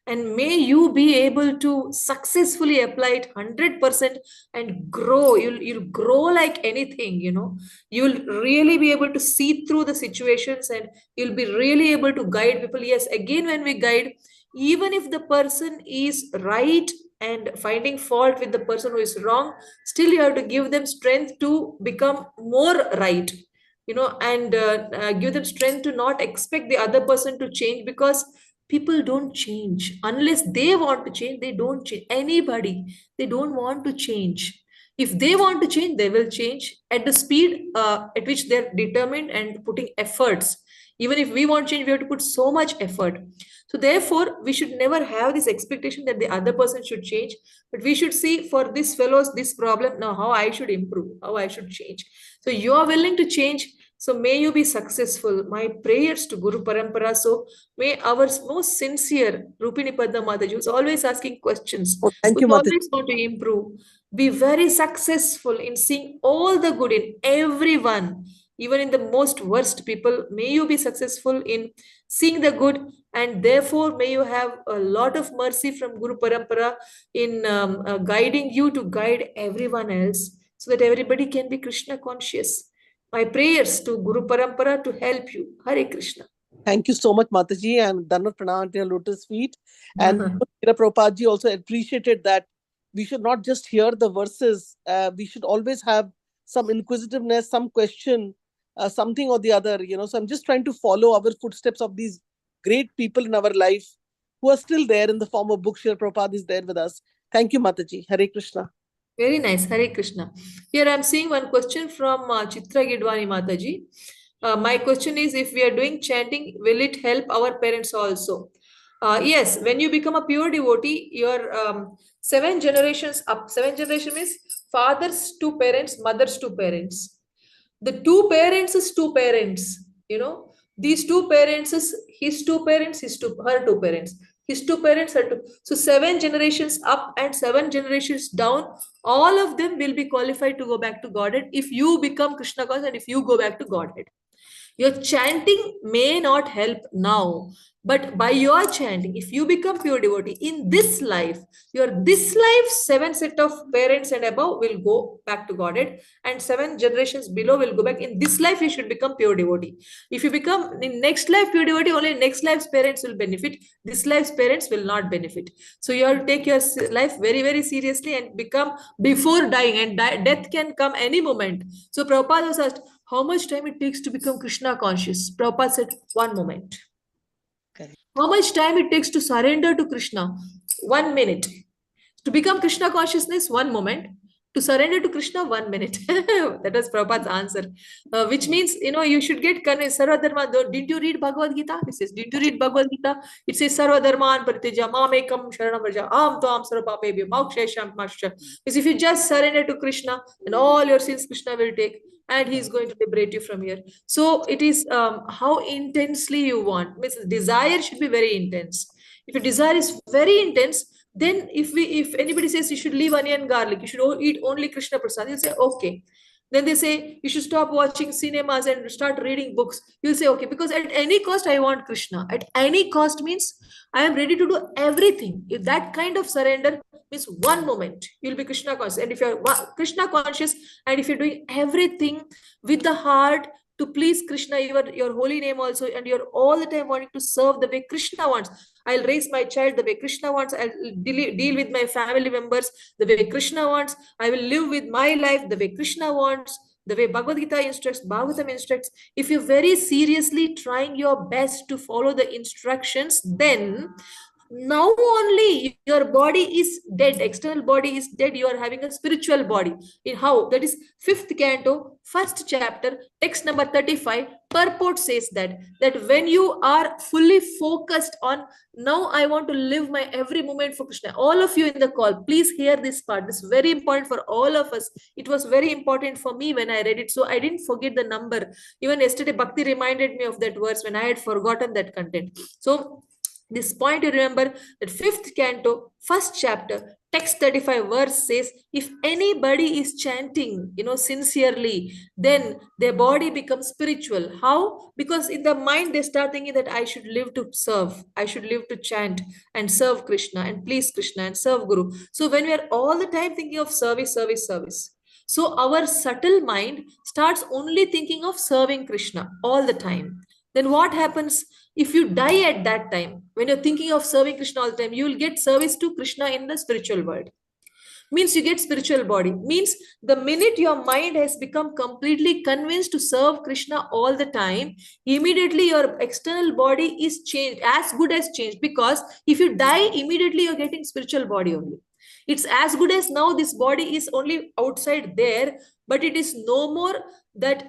and may you be able to successfully apply it 100% and grow. You'll grow like anything, you'll really be able to see through the situations, and you'll be really able to guide people. Yes, again, when we guide, even if the person is right and finding fault with the person who is wrong, still you have to give them strength to become more right, and give them strength to not expect the other person to change, because people don't change unless they want to change. They don't change. Anybody, they don't want to change. If they want to change, they will change at the speed at which they're determined and putting efforts. Even if we want change, we have to put so much effort. So therefore, we should never have this expectation that the other person should change, but we should see, for this fellow's this problem, now how I should improve, how I should change. So you are willing to change. So may you be successful. My prayers to Guru Parampara. So may our most sincere Rupini Padma Mataji, who's always asking questions, Oh, thank who's you, Mataji. always want to improve, be very successful in seeing all the good in everyone, even in the most worst people. May you be successful in seeing the good and therefore may you have a lot of mercy from Guru Parampara in guiding you to guide everyone else, so that everybody can be Krishna conscious. My prayers to Guru Parampara to help you. Hare Krishna. Thank you so much, Mataji, and Dandavat Pranam at your lotus feet. And Srila Prabhupada ji also appreciated that we should not just hear the verses, we should always have some inquisitiveness, some question, something or the other, So I'm just trying to follow our footsteps of these great people in our life who are still there in the form of books. Srila Prabhupada is there with us. Thank you, Mataji. Hare Krishna. Very nice. Hare Krishna. Here I'm seeing one question from Chitra Gidwani Mataji. My question is, if we are doing chanting, will it help our parents also? Yes, when you become a pure devotee, your 7 generations up. 7 generation means fathers to parents, mothers to parents. The two parents is two parents. These two parents is his two parents, her two parents. His two parents are two. So 7 generations up and 7 generations down, all of them will be qualified to go back to Godhead if you become Krishna conscious and if you go back to Godhead. Your chanting may not help now, but by your chanting, if you become pure devotee in this life, this life 7 set of parents and above will go back to Godhead, and 7 generations below will go back. In this life, you should become pure devotee. If you become in next life pure devotee, only next life's parents will benefit. This life's parents will not benefit. So you have to take your life very, very seriously and become before dying. And death can come any moment. So Prabhupada was asked, how much time it takes to become Krishna conscious? Prabhupada said, 1 moment. Correct. How much time it takes to surrender to Krishna? 1 minute. To become Krishna consciousness, 1 moment. To surrender to Krishna, 1 minute. That was Prabhupada's answer. Which means, you should get convinced. Sarva Dharma. Didn't you read Bhagavad Gita? It says, didn't you read Bhagavad Gita? It says, Sarva Dharman Parityaja Mamekam Sharanam Vraja Am Tvam Sarvapapebhyo Mokshesham Mascha. Because if you just surrender to Krishna, then all your sins Krishna will take, and he is going to liberate you from here. So it is how intensely you want. Means desire should be very intense. If your desire is very intense, then if anybody says you should leave onion garlic, you should eat only Krishna Prasad, you'll say okay. Then they say you should stop watching cinemas and start reading books. You'll say okay, because at any cost I want Krishna. At any cost means I am ready to do everything. If that kind of surrender means 1 moment, you'll be Krishna conscious. And if you're Krishna conscious and if you're doing everything with the heart to please Krishna, your holy name also, and you're all the time wanting to serve the way Krishna wants. I'll raise my child the way Krishna wants. I'll deal with my family members the way Krishna wants. I will live with my life the way Krishna wants, the way Bhagavad Gita instructs, Bhagavatam instructs. If you're very seriously trying your best to follow the instructions, then now only your body is dead, external body is dead, you are having a spiritual body. In how? That is 5th canto, 1st chapter, text number 35. Purport says that when you are fully focused on, now I want to live my every moment for Krishna. All of you in the call, please hear this part. This is very important for all of us. It was very important for me when I read it, so I didn't forget the number. Even yesterday Bhakti reminded me of that verse when I had forgotten that content. So this point you remember, that 5th canto, 1st chapter, text 35 verse says, if anybody is chanting, sincerely, then their body becomes spiritual. How? Because in the mind they start thinking that I should live to serve, I should live to chant and serve Krishna and please Krishna and serve Guru. So when we are all the time thinking of service, so our subtle mind starts only thinking of serving Krishna all the time. Then what happens? If you die at that time, when you're thinking of serving Krishna all the time, you will get service to Krishna in the spiritual world. Means you get spiritual body. Means the minute your mind has become completely convinced to serve Krishna all the time, immediately your external body is changed, as good as changed. Because if you die, immediately you're getting spiritual body only. It's as good as now this body is only outside there, but it is no more that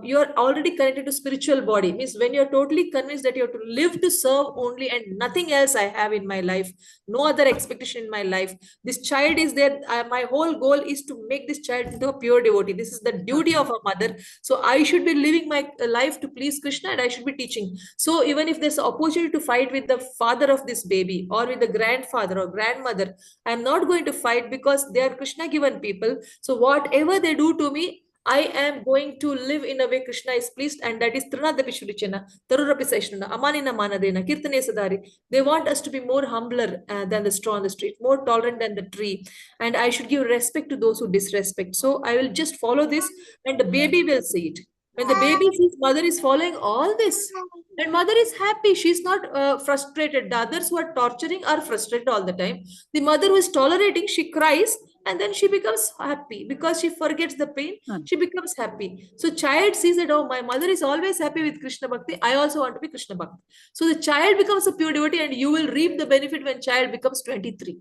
you're already connected to spiritual body. Means when you're totally convinced that you have to live to serve only and nothing else I have in my life, no other expectation in my life, this child is there, my whole goal is to make this child into a pure devotee. This is the duty of a mother, so I should be living my life to please Krishna and I should be teaching. So even if there's an opportunity to fight with the father of this baby or with the grandfather or grandmother, I'm not going to fight, because they are Krishna given people. So whatever they do to me, I am going to live in a way Krishna is pleased, and that is Trinadapi Shurichana, Tarurapi Saishnana, Amanina Manadena, Kirtane Sadari. They want us to be more humbler than the straw on the street, more tolerant than the tree. And I should give respect to those who disrespect. So I will just follow this, and the baby will see it. When the baby sees mother is following all this, and mother is happy, she's not frustrated. The others who are torturing are frustrated all the time. The mother who is tolerating, she cries, and then she becomes happy because she forgets the pain. She becomes happy. So child sees that, oh, my mother is always happy with Krishna Bhakti. I also want to be Krishna Bhakti. So the child becomes a pure devotee, and you will reap the benefit when child becomes 23.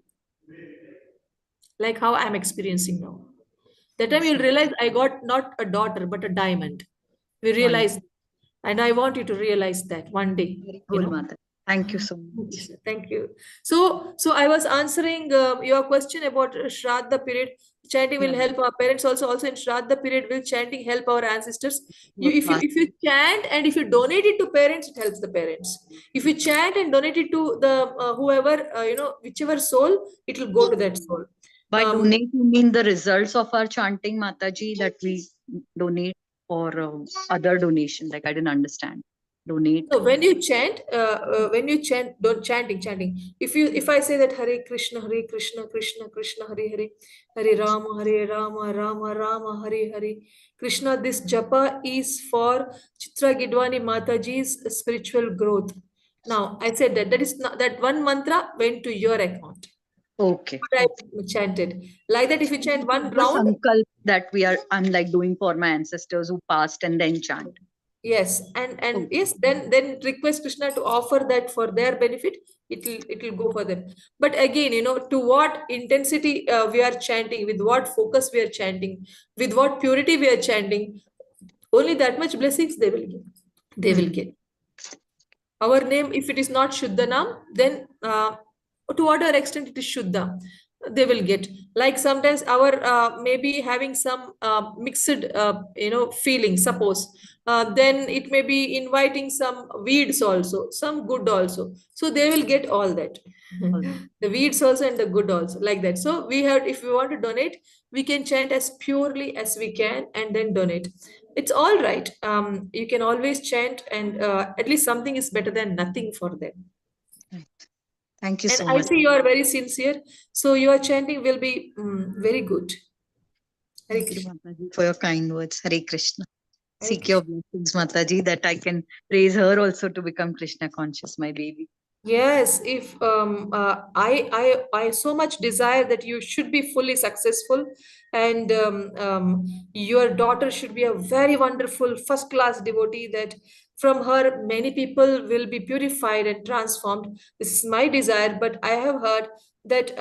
Like how I'm experiencing now. That time you'll realize I got not a daughter, but a diamond. We realize, and I want you to realize that one day. Very You cool, know? Mata. Thank you so much. Thank you. So I was answering your question about Shraddha period. Chanting will help our parents also. Also in Shraddha period, will chanting help our ancestors? If you chant and if you donate it to parents, it helps the parents. If you chant and donate it to the whoever whichever soul, it will go to that soul. By donate, you mean the results of our chanting, Mataji, that we donate, or other donation? Like, I didn't understand. Donate. So when you chant, don't chanting. If I say that Hare Krishna, Krishna Krishna, Hare Hare Rama, Rama Rama, Hare Hare Krishna, this japa is for Chitra Gidwani Mataji's spiritual growth. Now I said that is not that one mantra went to your account. Okay. But I chanted like that. If you chant one The round, sankalp that I'm like doing for my ancestors who passed and then chant. yes, and yes, then request Krishna to offer that for their benefit. It'll go for them. But again, to what intensity we are chanting, with what focus we are chanting, with what purity we are chanting, only that much blessings they will get. They will get. Our name, if it is not Shuddhanam, then to whatever extent it is Shuddha, they will get. Like sometimes our maybe having some mixed feeling, suppose. Then it may be inviting some weeds also, some good also. So they will get all that. The weeds also and the good also, like that. So we have, if we want to donate, we can chant as purely as we can and then donate. It's all right. You can always chant, and at least something is better than nothing for them. Thank you And so I much. see you are very sincere, so your chanting will be very good. Hare Thank you, Krishna. Mataji, for your kind words. Hare Krishna. Hare Seek Krishna. your blessings, Mataji, that I can raise her also to become Krishna conscious, my baby. Yes, if I so much desire that you should be fully successful, and your daughter should be a very wonderful first class devotee, that from her many people will be purified and transformed. This is my desire, but I have heard that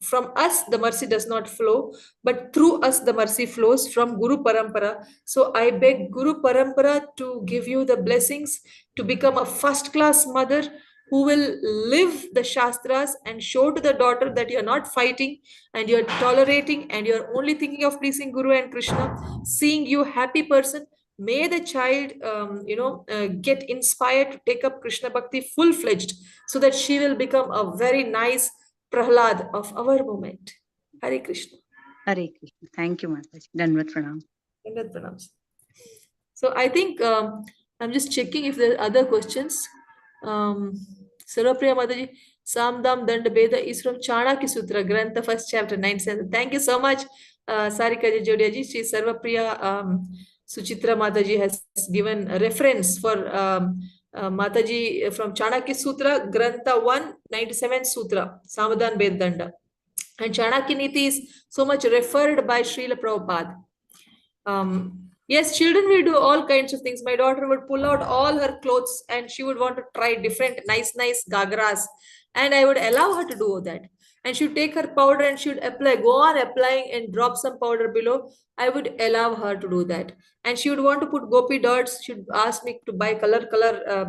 from us the mercy does not flow, but through us the mercy flows from Guru Parampara. So I beg Guru Parampara to give you the blessings to become a first class mother who will live the Shastras and show to the daughter that you're not fighting and you're tolerating and you're only thinking of pleasing Guru and Krishna, seeing you happy person. May the child, get inspired to take up Krishna Bhakti full-fledged, so that she will become a very nice Prahlad of our moment. Hare Krishna. Hare Krishna. Thank you, Mataji. Dandavat pranam. Dandavat pranam. So I think I'm just checking if there are other questions. Sarvapriya Mataji, Samdam Danda Beda is from Chanakya Sutra, Grantha, first chapter, 9th sentence. Thank you so much, Sarika Jodiaji. Sri Sarvapriya Suchitra Mataji has given a reference for Mataji from Chanakya Sutra, Grantha 1, 97 Sutra, Samadhan Bed Danda. And Chanakya Niti is so much referred by Srila Prabhupada. Yes, children will do all kinds of things. My daughter would pull out all her clothes and she would want to try different nice gagras, and I would allow her to do that. And she would take her powder and she would apply, go on applying and drop some powder below. I would allow her to do that. And she would want to put gopi dots. She would ask me to buy color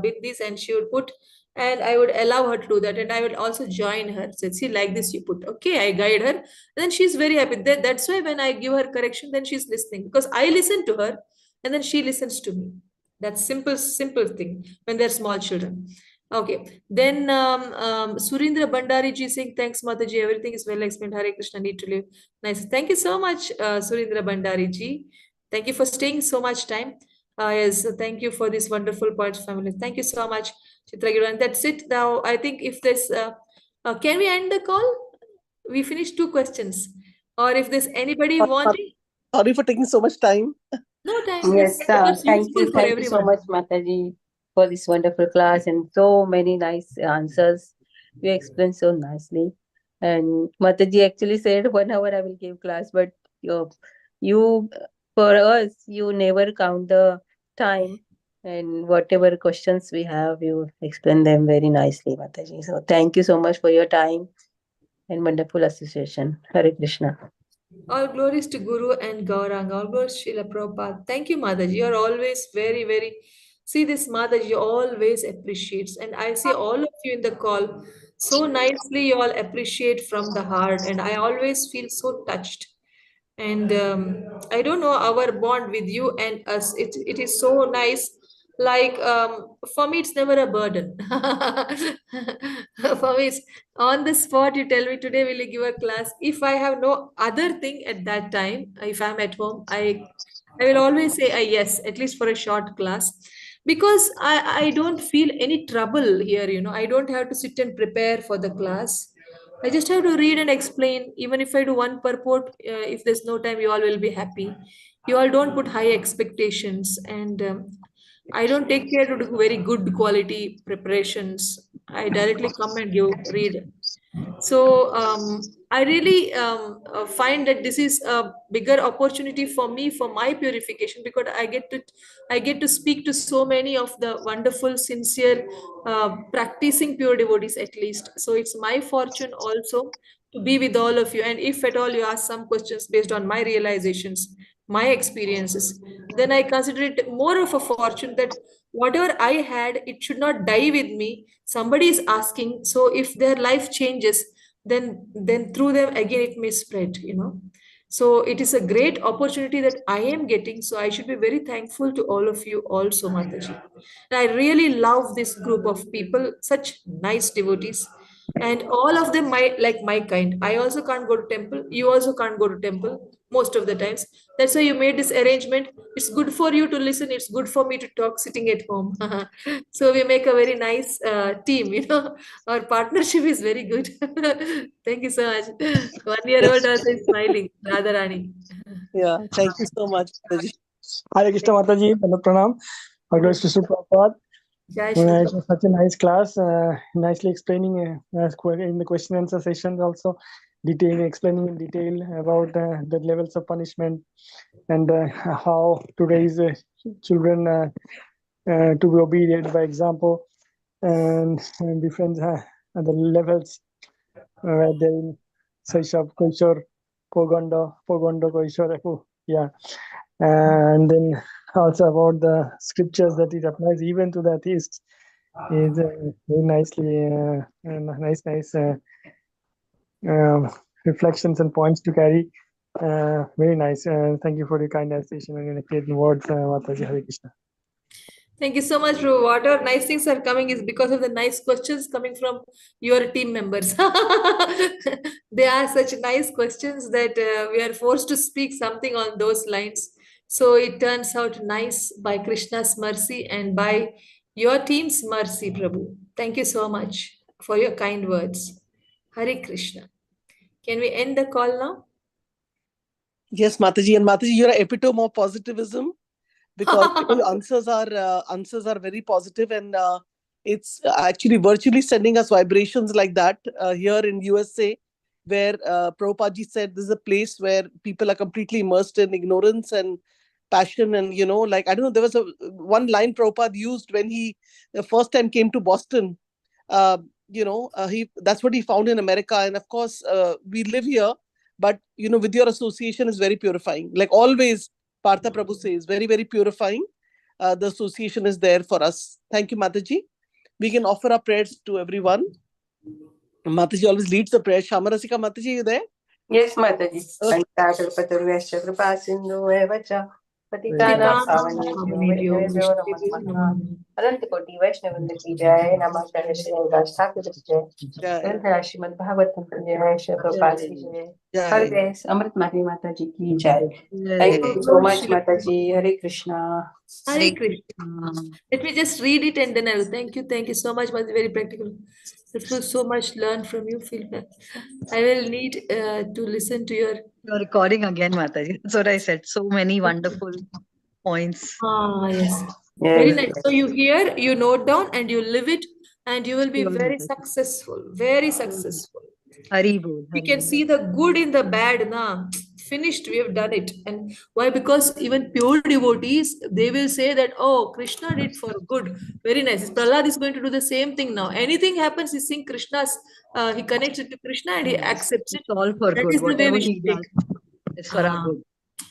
bindis, and she would put, and I would allow her to do that. And I would also join her. So see, like this you put. Okay, I guide her. And then she's very happy. That's why when I give her correction, then she's listening, because I listen to her and then she listens to me. That's simple thing when they're small children. Okay. Then Surindra Bandari ji saying, thanks, Mataji. Everything is well explained. Hare Krishna, need to live. Nice. Thank you so much, Surindra Bandari ji. Thank you for staying so much time. Yes, thank you for this wonderful poets family. Thank you so much, Chitragiru. And that's it. Now, I think if there's, can we end the call? We finished 2 questions. Or if there's anybody wanting, Sorry for taking so much time. no time. Yes, This was useful for thank you so everyone. much, Mataji, for this wonderful class and so many nice answers. You explained so nicely. And Mataji actually said 1 hour I will give class, but you for us, you never count the time. And whatever questions we have, you explain them very nicely, Mataji. So thank you so much for your time and wonderful association. Hare Krishna. All glories to Guru and Gauranga. All glories to Srila Prabhupada. Thank you, Mataji. You're always very, very. See, this Mataji always appreciates. And I see all of you in the call so nicely, you all appreciate from the heart. And I always feel so touched. And I don't know our bond with you and us. It is so nice. Like for me, it's never a burden. For me, it's on the spot. You tell me today, will you give a class? If I have no other thing at that time, if I'm at home, I will always say yes, at least for a short class, because I don't feel any trouble here. I don't have to sit and prepare for the class. I just have to read and explain. Even if I do one purport, if there's no time, you all will be happy. You all don't put high expectations, and I don't take care to do very good quality preparations. I directly come and give read. So I really find that this is a bigger opportunity for me for my purification, because I get to speak to so many of the wonderful, sincere, practicing pure devotees at least. So it's my fortune also to be with all of you. And if at all you ask some questions based on my realizations, my experiences, then I consider it more of a fortune that whatever I had, it should not die with me. Somebody is asking. So if their life changes, then through them again it may spread. So it is a great opportunity that I am getting. So I should be very thankful to all of you also, Mataji. And I really love this group of people, such nice devotees. And all of them like my kind. I also can't go to temple. You also can't go to temple most of the times. That's why you made this arrangement. It's good for you to listen. It's good for me to talk sitting at home. So we make a very nice team. Our partnership is very good. Thank you so much. 1 year old Yes. also is smiling. Radharani. Yeah. Thank you so much, Mataji. Hare Krishna Mataji, Pranam. Bhagavad Gita Prabhupada. Jai It Shri was such a nice class, nicely explaining in the question and answer sessions also, explaining in detail about the levels of punishment and how to raise children to be obedient by example, and different the levels where they in Saishab, Koishor, Pogondo, Koishor, yeah. And then also about the scriptures that it applies even to the atheists is very nicely nice reflections and points to carry. Very nice. Thank you for your kind association and your clear words, Mataji. Hare Krishna. Thank you so much, Dhruv. Whatever nice things are coming is because of the nice questions coming from your team members. They are such nice questions that we are forced to speak something on those lines. So it turns out nice by Krishna's mercy and by your team's mercy, Prabhu. Thank you so much for your kind words. Hare Krishna. Can we end the call now? Yes, Mataji. And Mataji, you're an epitome of positivism, because your answers are very positive, and it's actually virtually sending us vibrations like that here in USA, where Prabhupada ji said this is a place where people are completely immersed in ignorance and passion. And like, I don't know, there was one line Prabhupada used when he the first time came to Boston. He that's what he found in America. And of course, we live here, but with your association is very purifying, like always. Partha Prabhu says, very, very purifying. The association is there for us. Thank you, Mataji. We can offer our prayers to everyone. Mataji always leads the prayer. Shamarasika Mataji, you there? Yes, Mataji. Okay. Antakalpatarvyasya kripasindhu evacha पतितानां Pititam पावनेभ्यो Pavanebhyo वैष्णवेभ्यो नमः Vaishnavebhyo नमः। Namo अनंत कोटि वैष्णववृंद की जय। नमः श्री ठाकुर की जय। जय ग्रंथ श्रीमद् भागवतम की जय। श्री प्रभुपाद की जय। हर जय देश अमृत माता माता जी की जय। Jai thank Jai. You so Lord much Shri माता जी। हरे Krishna. Hare Hare Krishna. Krishna. Let me just read it and then I will thank you so much. Very practical. It was so much learn from you. Feel that I will need to listen to your. You're recording again, Mataji. That's what I said. So many wonderful points. Yes, very Yes, nice. yes. So you hear, you note down, and you live it, and you will be Sure, very Mataji. successful. Very successful. Hari bol, We Hari can bol. see the good in the bad. Na finished. We have done it. And why? Because even pure devotees, they will say that, oh, Krishna did for good. Very nice. Prahlad is going to do the same thing now. Anything happens, he sings Krishna's. He connects it to Krishna and he accepts it. It's all for That good. is the way Whatever we he should take. does is for our Ah. good.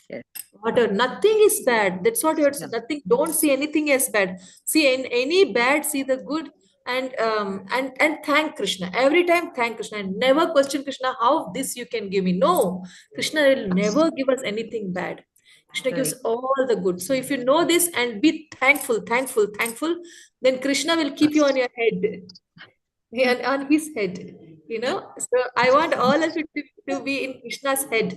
Yes. Whatever, nothing is bad. That's what you're Yeah. saying. Nothing. Don't see anything as bad. See in any bad, see the good, and thank Krishna every time. Thank Krishna and never question Krishna. How this you can give me? No, Krishna will never give us anything bad. Krishna gives Right. all the good. So if you know this and be thankful, thankful, thankful, then Krishna will keep you on your head. Yeah, on his head, so I want all of it to be in Krishna's head.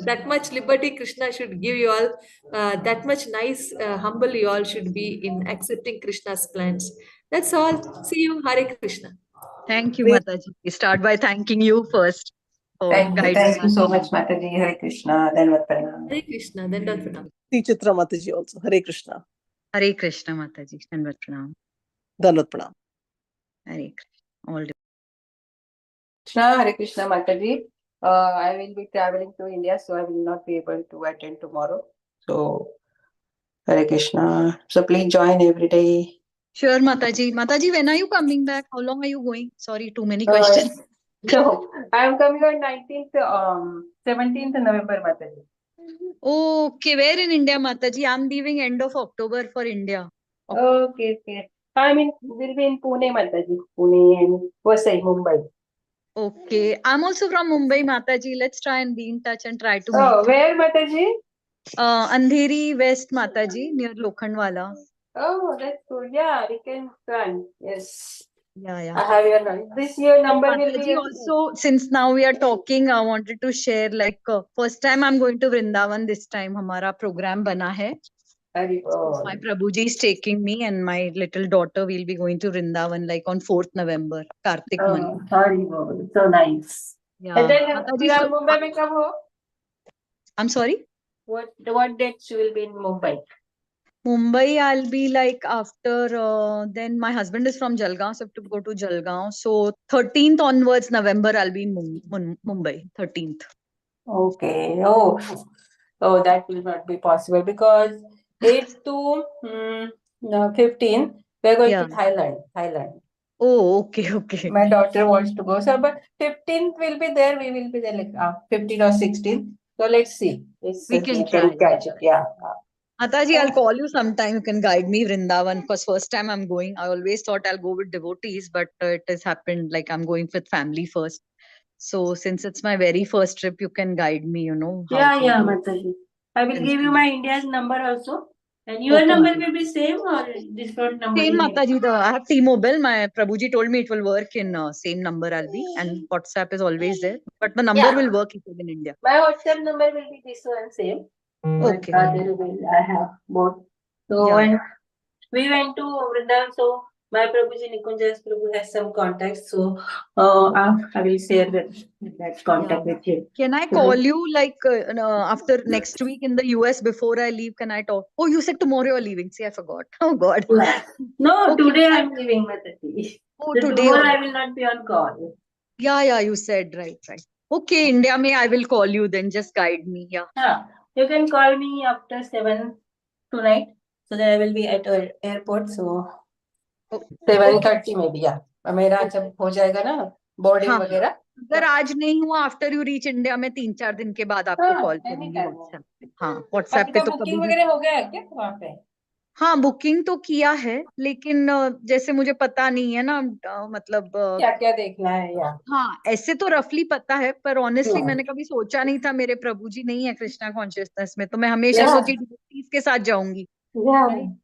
That much liberty Krishna should give you all. That much nice, humble you all should be in accepting Krishna's plans. That's all. See you. Hare Krishna. Thank you, Mataji. We start by thanking you first for guiding Thank you us. so much माता जी। हरे कृष्णा। धन्यवाद प्रणाम। Hare Krishna. Then don't forget. See Chitra Mataji also. Hare Krishna. Hare Krishna, Mataji. Dandavat pranam. Dandavat pranam. Hare Krishna. All Krishna, Hare Krishna माता जी। I will be traveling to India, so I will not be able to attend tomorrow. So Hare Krishna. So please join every day. Sure, Mataji. Mataji, when are you coming back? How long are you going? Sorry, too many questions. So I am coming on 19th, 17th November, Mataji. Okay, where in India, Mataji? I'm leaving end of October for India. Okay. I mean, we'll be in Pune, Mataji. Pune and Vasai, Mumbai. Okay, I'm also from Mumbai, Mataji. Let's try and be in touch and try to Oh, meet. where, Mataji? Andheri West, Mataji, near Lokhandwala. Oh, that's good. Yeah, we can plan. Yes. Yeah. I have your number. This your number will Mataji, be. also, since now we are talking, I wanted to share, first time I'm going to Vrindavan this time. Hamara program bana hai. My Prabhuji is taking me and my little daughter will be going to Vrindavan on 4th November, Kartik month. So nice. Yeah. And then Mataji, you are Mumbai mein kab ho? I'm sorry? What dates you will be in Mumbai? Mumbai, I'll be after, then my husband is from Jalgaon, so I have to go to Jalgaon. So 13th onwards, November, I'll be in Mumbai, 13th. Okay. Oh, that will not be possible because 8 to 15, we are going Yeah. to Thailand. Oh, okay. My daughter wants to go. So, but 15th will be there. We will be there 15 or 16. So let's see. We can try. Catch it. Yeah. Mataji, I'll call you sometime. You can guide me Vrindavan because first time I'm going. I always thought I'll go with devotees, but it has happened I'm going with family first. So since it's my very first trip, you can guide me, how to Yeah, do Mataji. I will give you my India's number also. And your Okay, number Mataji. will be same or different number? Same Mataji. I have T-Mobile. My Prabhuji told me it will work in same number I'll be. And WhatsApp is always there. But the number will work if you're in India. My WhatsApp number will be this one same. Okay. I have both. So when we went to Vrindavan, so my Prabhuji Nikunjas Prabhu has some contacts. So I will share that contact with you. Can I call you after next week in the US before I leave? Can I talk? Oh, you said tomorrow you're leaving. See, I forgot. Oh God. No, Okay. today I'm leaving Mataji. Oh, So today. tomorrow I will not be on call. Yeah, you said right. Okay, India may I will call you then. Just guide me. Yeah. You can call me after 7 tonight. So that I will be at airport. So 7:30 maybe. Yeah. मेरा जब हो जाएगा ना boarding हाँ. वगैरह. अगर आज नहीं हुआ आफ्टर यू रीच इंडिया में 3-4 दिन के बाद आपको कॉल करूंगी anytime. व्हाट्सएप पे. हाँ, व्हाट्सएप पे आपका तो बुकिंग कभी भी. वगैरह हो गया है क्या वहाँ पे? हाँ बुकिंग तो किया है, लेकिन जैसे मुझे पता नहीं है ना, मतलब क्या क्या देखना है या हाँ ऐसे तो रफली पता है, पर ऑनेस्टली मैंने कभी सोचा नहीं था, मेरे प्रभु जी नहीं है कृष्णा कॉन्शियसनेस में, तो मैं हमेशा Yeah. सोची डिवोटीज के साथ जाऊंगी, Yeah. Right.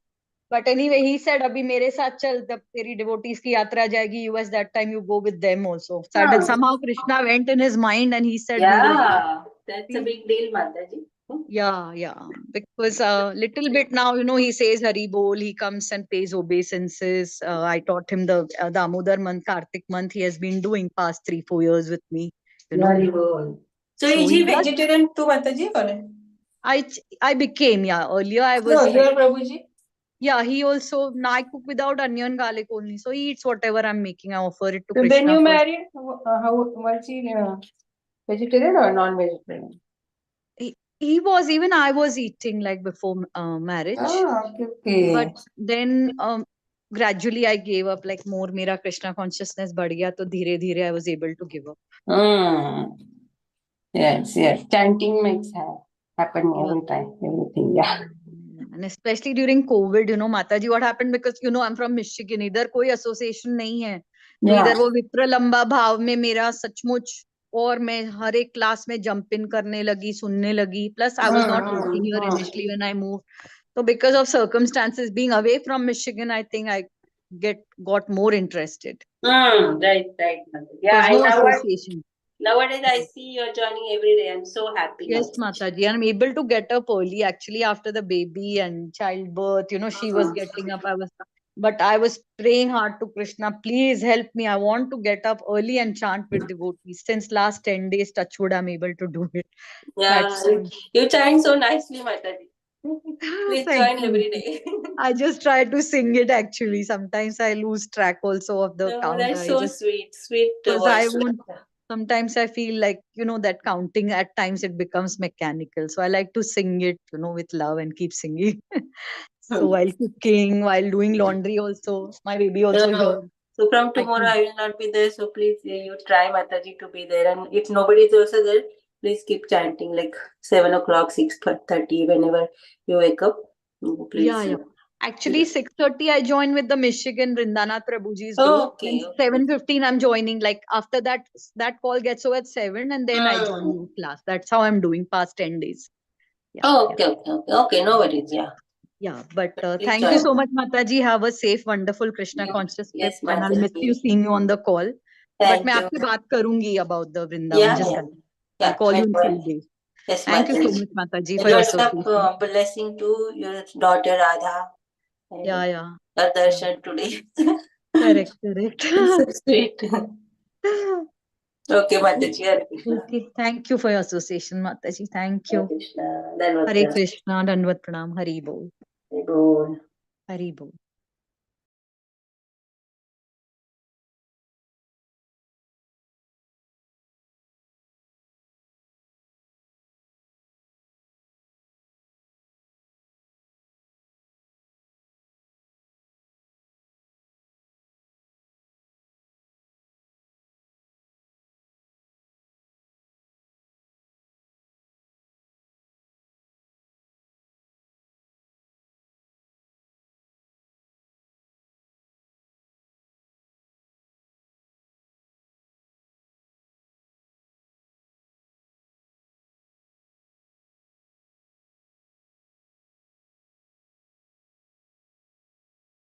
But anyway he said अभी मेरे साथ चल, जब तेरी डिवोटीज की यात्रा जाएगी US, that time you go with them also. Sudden somehow Krishna went in his mind and he said we will go. Yeah, that's a big deal, Mataji. Yeah, because little bit now, he says Hari Bol, he comes and pays obeisances. I taught him the Damodar month, Kartik month, he has been doing past 3-4 years with me, Very good. So So is he he does. vegetarian too, Mataji? Or? I became, earlier I No, was your Prabhuji. yeah, he also, now I cook without onion garlic only, so he eats whatever I'm making, I offer it to So when Krishna you first. married, how was he vegetarian or non-vegetarian? He was, even I was eating like before marriage. Okay. But then gradually I gave up, like more mera Krishna consciousness बढ़ गया, तो धीरे धीरे I was able to give up. Yes. Chanting makes happen every time, everything. Yeah. And especially during COVID, Mataji, what happened, because I'm from Michigan, इधर कोई association नहीं है, तो Yeah. इधर वो विप्र लंबा भाव में मेरा सचमुच, और मैं हर एक क्लास में जंप इन करने लगी, सुनने लगी, plus I was not working here initially when I moved. So because of circumstances, being away from Michigan, I think I got more interested. Right. Yeah, There's no association. nowadays I see your journey every day. I'm so happy. Yes, Mataji. I'm able to get up early actually after the baby and childbirth. She was getting up. But I was praying hard to Krishna, please help me. I want to get up early and chant with devotees. Since last 10 days, touchwood, I'm able to do it. Yeah, That's all. you chant so nicely, Mataji. Please Thank join you. every day. I just try to sing it actually. Sometimes I lose track also of the No, count. that's so sweet Because I voice. won't. Sometimes I feel like, that counting at times it becomes mechanical. So I like to sing it, with love and keep singing. So while cooking, while doing laundry also, my baby also here. So from tomorrow I will not be there. So please you try Mataji to be there. And if nobody is also there, please keep chanting like 7 o'clock, 6:30, whenever you wake up. Please. Yeah. Actually, 6:30 I join with the Michigan Vrindanath Prabhuji's group. Okay. And 7:15 I'm joining. Like after that call gets over at 7, and then I join your class. That's how I'm doing past 10 days. Okay. No worries. Yeah. Yeah, but Please thank you join. so much, Mataji. Have a safe, wonderful Krishna conscious trip, Yes, and I'll miss you Mataji. seeing you on the call. But Thank मैं you. आपसे बात करूंगी about the Vrindavan. Yeah, Just yeah. I'll call you in no few worries. days. Yes, Thank you so Mataji. much, Mataji, for You your are association. blessing to your daughter Radha. And Yeah. her darshan today. Correct. So sweet. Okay, Mataji. Hare Krishna. Okay, thank you for your association, Mataji. Thank Hare you. Krishna. Danvat Hare pranam. Krishna, Dandavat Pranam, Hari Bol. Hare Bol. Hari Bol.